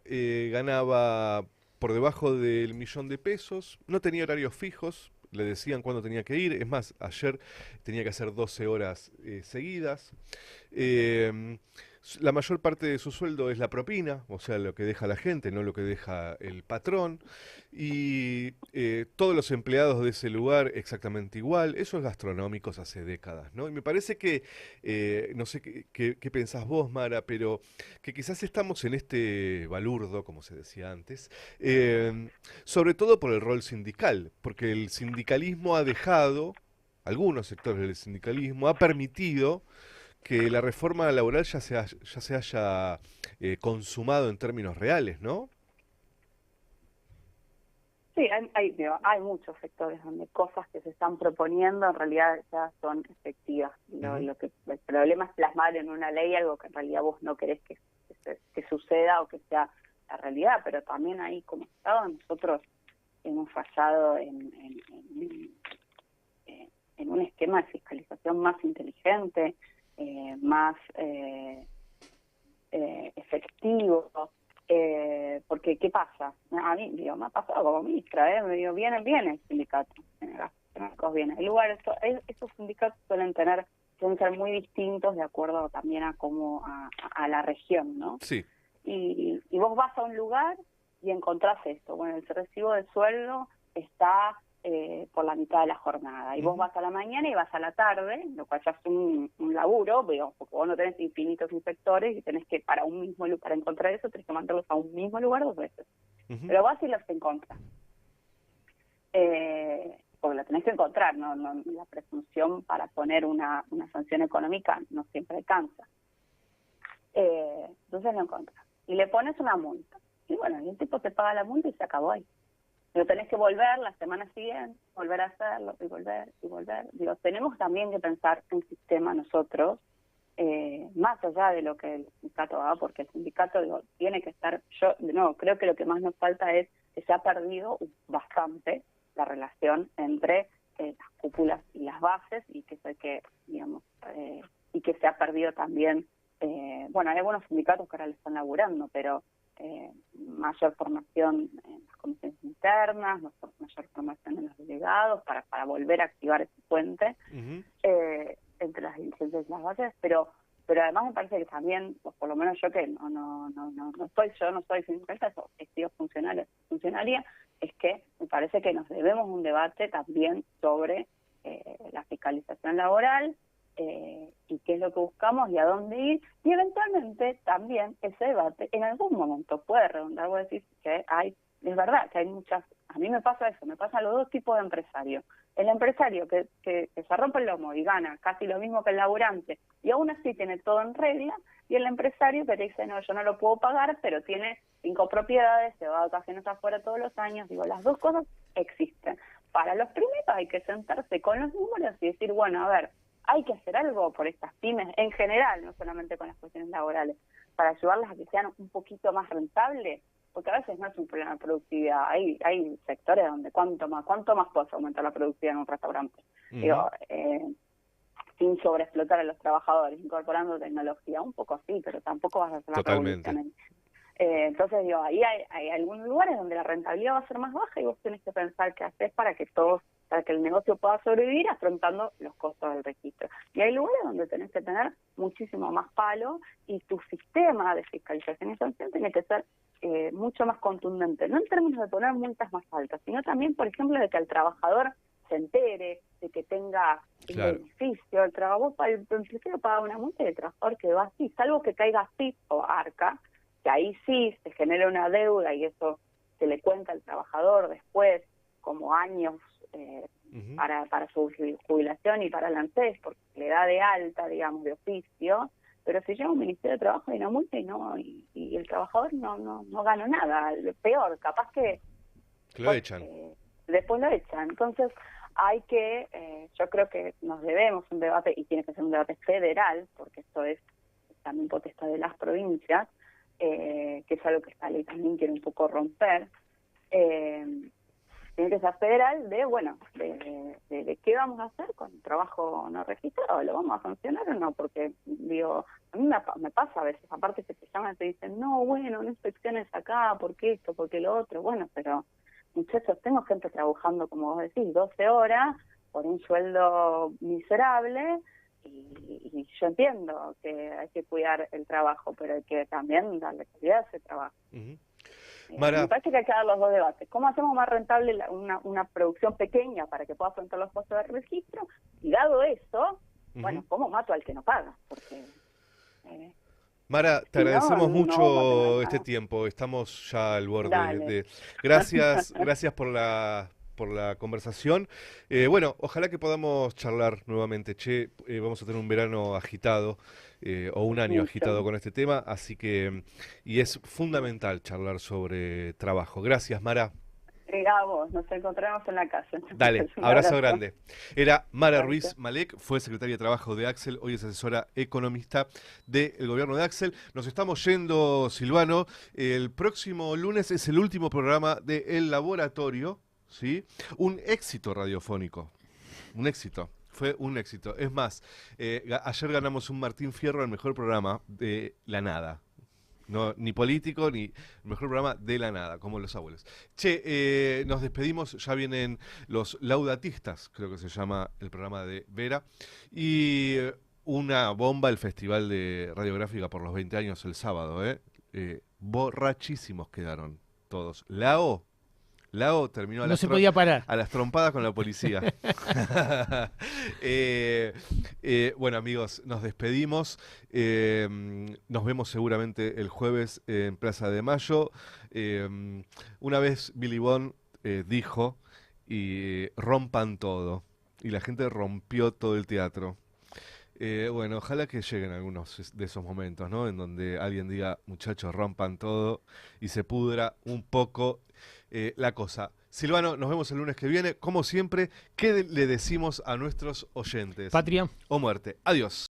[SPEAKER 2] ganaba por debajo del $1.000.000, no tenía horarios fijos, le decían cuándo tenía que ir. Es más, ayer tenía que hacer 12 horas seguidas. La mayor parte de su sueldo es la propina, o sea, lo que deja la gente, no lo que deja el patrón. Y todos los empleados de ese lugar exactamente igual. Esos gastronómicos hace décadas, ¿no? Y me parece que, no sé qué pensás vos, Mara, pero que quizás estamos en este balurdo, como se decía antes, sobre todo por el rol sindical, porque el sindicalismo ha dejado, algunos sectores del sindicalismo, ha permitido que la reforma laboral ya se haya consumado en términos reales, ¿no?
[SPEAKER 7] Sí, hay muchos sectores donde cosas que se están proponiendo en realidad ya son efectivas. El problema es plasmar en una ley algo que en realidad vos no querés que suceda o que sea la realidad, pero también ahí como Estado nosotros hemos fallado en un esquema de fiscalización más inteligente, más efectivo, porque ¿qué pasa? A mí, me ha pasado como ministra, me digo, vienen sindicatos, vienen. El lugar, estos sindicatos suelen ser muy distintos de acuerdo también a a la región, ¿no?
[SPEAKER 2] Sí.
[SPEAKER 7] Y vos vas a un lugar y encontrás esto. Bueno, el recibo de sueldo está por la mitad de la jornada. Y vos vas a la mañana y vas a la tarde, lo cual ya es un laburo, porque vos no tenés infinitos inspectores y tenés que, para encontrar eso, tenés que mandarlos a un mismo lugar 2 veces. Pero vas y los encontrás. Porque la tenés que encontrar, no la presunción para poner una sanción económica no siempre alcanza. Entonces lo encontrás. Y le pones una multa. Y bueno, y el tipo te paga la multa y se acabó ahí. Pero tenés que volver la semana siguiente, volver a hacerlo y volver y volver. Digo, tenemos también que pensar un sistema nosotros, más allá de lo que el sindicato haga, porque el sindicato, digo, tiene que estar, yo de nuevo creo que lo que más nos falta es que se ha perdido bastante la relación entre las cúpulas y las bases, y que sé que, digamos, y que se ha perdido también, bueno, hay algunos sindicatos que ahora le están laburando, pero mayor formación en las comisiones internas, mayor formación en los delegados, para volver a activar ese puente entre las dirigencias y las bases, pero además me parece que también, pues por lo menos yo que no soy sindicalista, he sido funcionaria, es que me parece que nos debemos un debate también sobre la fiscalización laboral, y qué es lo que buscamos y a dónde ir, y eventualmente también ese debate en algún momento puede redundar. Voy a decir que es verdad que hay muchas, a mí me pasa eso, me pasan los dos tipos de empresarios. El empresario que se rompe el lomo y gana casi lo mismo que el laburante y aún así tiene todo en regla, y el empresario que te dice, no, yo no lo puedo pagar, pero tiene 5 propiedades, se va de vacaciones afuera todos los años. Digo, las dos cosas existen. Para los primeros hay que sentarse con los números y decir, bueno, a ver, hay que hacer algo por estas pymes en general, no solamente con las cuestiones laborales, para ayudarlas a que sean un poquito más rentables, porque a veces no es un problema de productividad. Hay sectores donde cuánto más puedes aumentar la productividad en un restaurante. Digo, sin sobreexplotar a los trabajadores, incorporando tecnología, un poco así, pero tampoco vas a hacer la revolución. Entonces, digo, ahí hay algunos lugares donde la rentabilidad va a ser más baja y vos tenés que pensar qué haces para que el negocio pueda sobrevivir afrontando los costos del registro. Y hay lugares donde tenés que tener muchísimo más palo, y tu sistema de fiscalización y sanción tiene que ser mucho más contundente, no en términos de poner multas más altas, sino también, por ejemplo, de que el trabajador se entere, de que tenga el beneficio. El empresario paga una multa y el trabajador que va así, salvo que caiga así o arca, que ahí sí se genera una deuda y eso se le cuenta al trabajador después como años para su jubilación y para el ANSES, porque le da de alta, digamos, de oficio. Pero si llega un Ministerio de Trabajo y una multa y el trabajador no gana nada, peor, capaz que
[SPEAKER 2] lo echan.
[SPEAKER 7] Después lo echan. Entonces hay que, yo creo que nos debemos un debate, y tiene que ser un debate federal, porque esto es también potestad de las provincias, que es algo que esta ley también quiere un poco romper. Tiene que ser federal de qué vamos a hacer con el trabajo no registrado. ¿Lo vamos a sancionar o no? Porque, digo, a mí me pasa a veces, aparte que te llaman y te dicen, no, bueno, no inspecciones acá, ¿por qué esto, por qué lo otro? Bueno, pero, muchachos, tengo gente trabajando, como vos decís, 12 horas por un sueldo miserable, y yo entiendo que hay que cuidar el trabajo, pero hay que también darle calidad a ese trabajo.
[SPEAKER 2] Mara,
[SPEAKER 7] me parece que hay que dar los dos debates. ¿Cómo hacemos más rentable una producción pequeña para que pueda afrontar los costos de registro? Y dado eso, bueno, ¿cómo mato al que no paga? Porque
[SPEAKER 2] Mara, te agradecemos mucho este tiempo. Estamos ya al borde. Gracias por la conversación. Bueno, ojalá que podamos charlar nuevamente. Vamos a tener un verano agitado, o un año agitado con este tema, así que, y es fundamental charlar sobre trabajo. Gracias, Mara.
[SPEAKER 7] Vos, nos encontramos en la casa.
[SPEAKER 2] Dale, abrazo grande. Era Mara Ruiz Malek, fue secretaria de Trabajo de Axel, hoy es asesora economista del gobierno de Axel. Nos estamos yendo, Silvano. El próximo lunes es el último programa de El Laboratorio, ¿sí? Un éxito radiofónico, un éxito. Fue un éxito. Es más, ayer ganamos un Martín Fierro al mejor programa de la nada. No, ni político, ni el mejor programa de la nada, como los abuelos. Nos despedimos, ya vienen los laudatistas, creo que se llama el programa de Vera. Y una bomba, el Festival de Radiográfica por los 20 años el sábado. Borrachísimos quedaron todos. Lao terminó a
[SPEAKER 1] no se podía parar.
[SPEAKER 2] A las trompadas con la policía. Bueno, amigos, nos despedimos. Nos vemos seguramente el jueves en Plaza de Mayo. Una vez Billy Bond dijo, y rompan todo. Y la gente rompió todo el teatro. Bueno, ojalá que lleguen algunos de esos momentos, ¿no? En donde alguien diga, muchachos, rompan todo y se pudra un poco la cosa. Silvano, nos vemos el lunes que viene. Como siempre, ¿qué le decimos a nuestros oyentes?
[SPEAKER 1] Patria
[SPEAKER 2] O muerte. Adiós.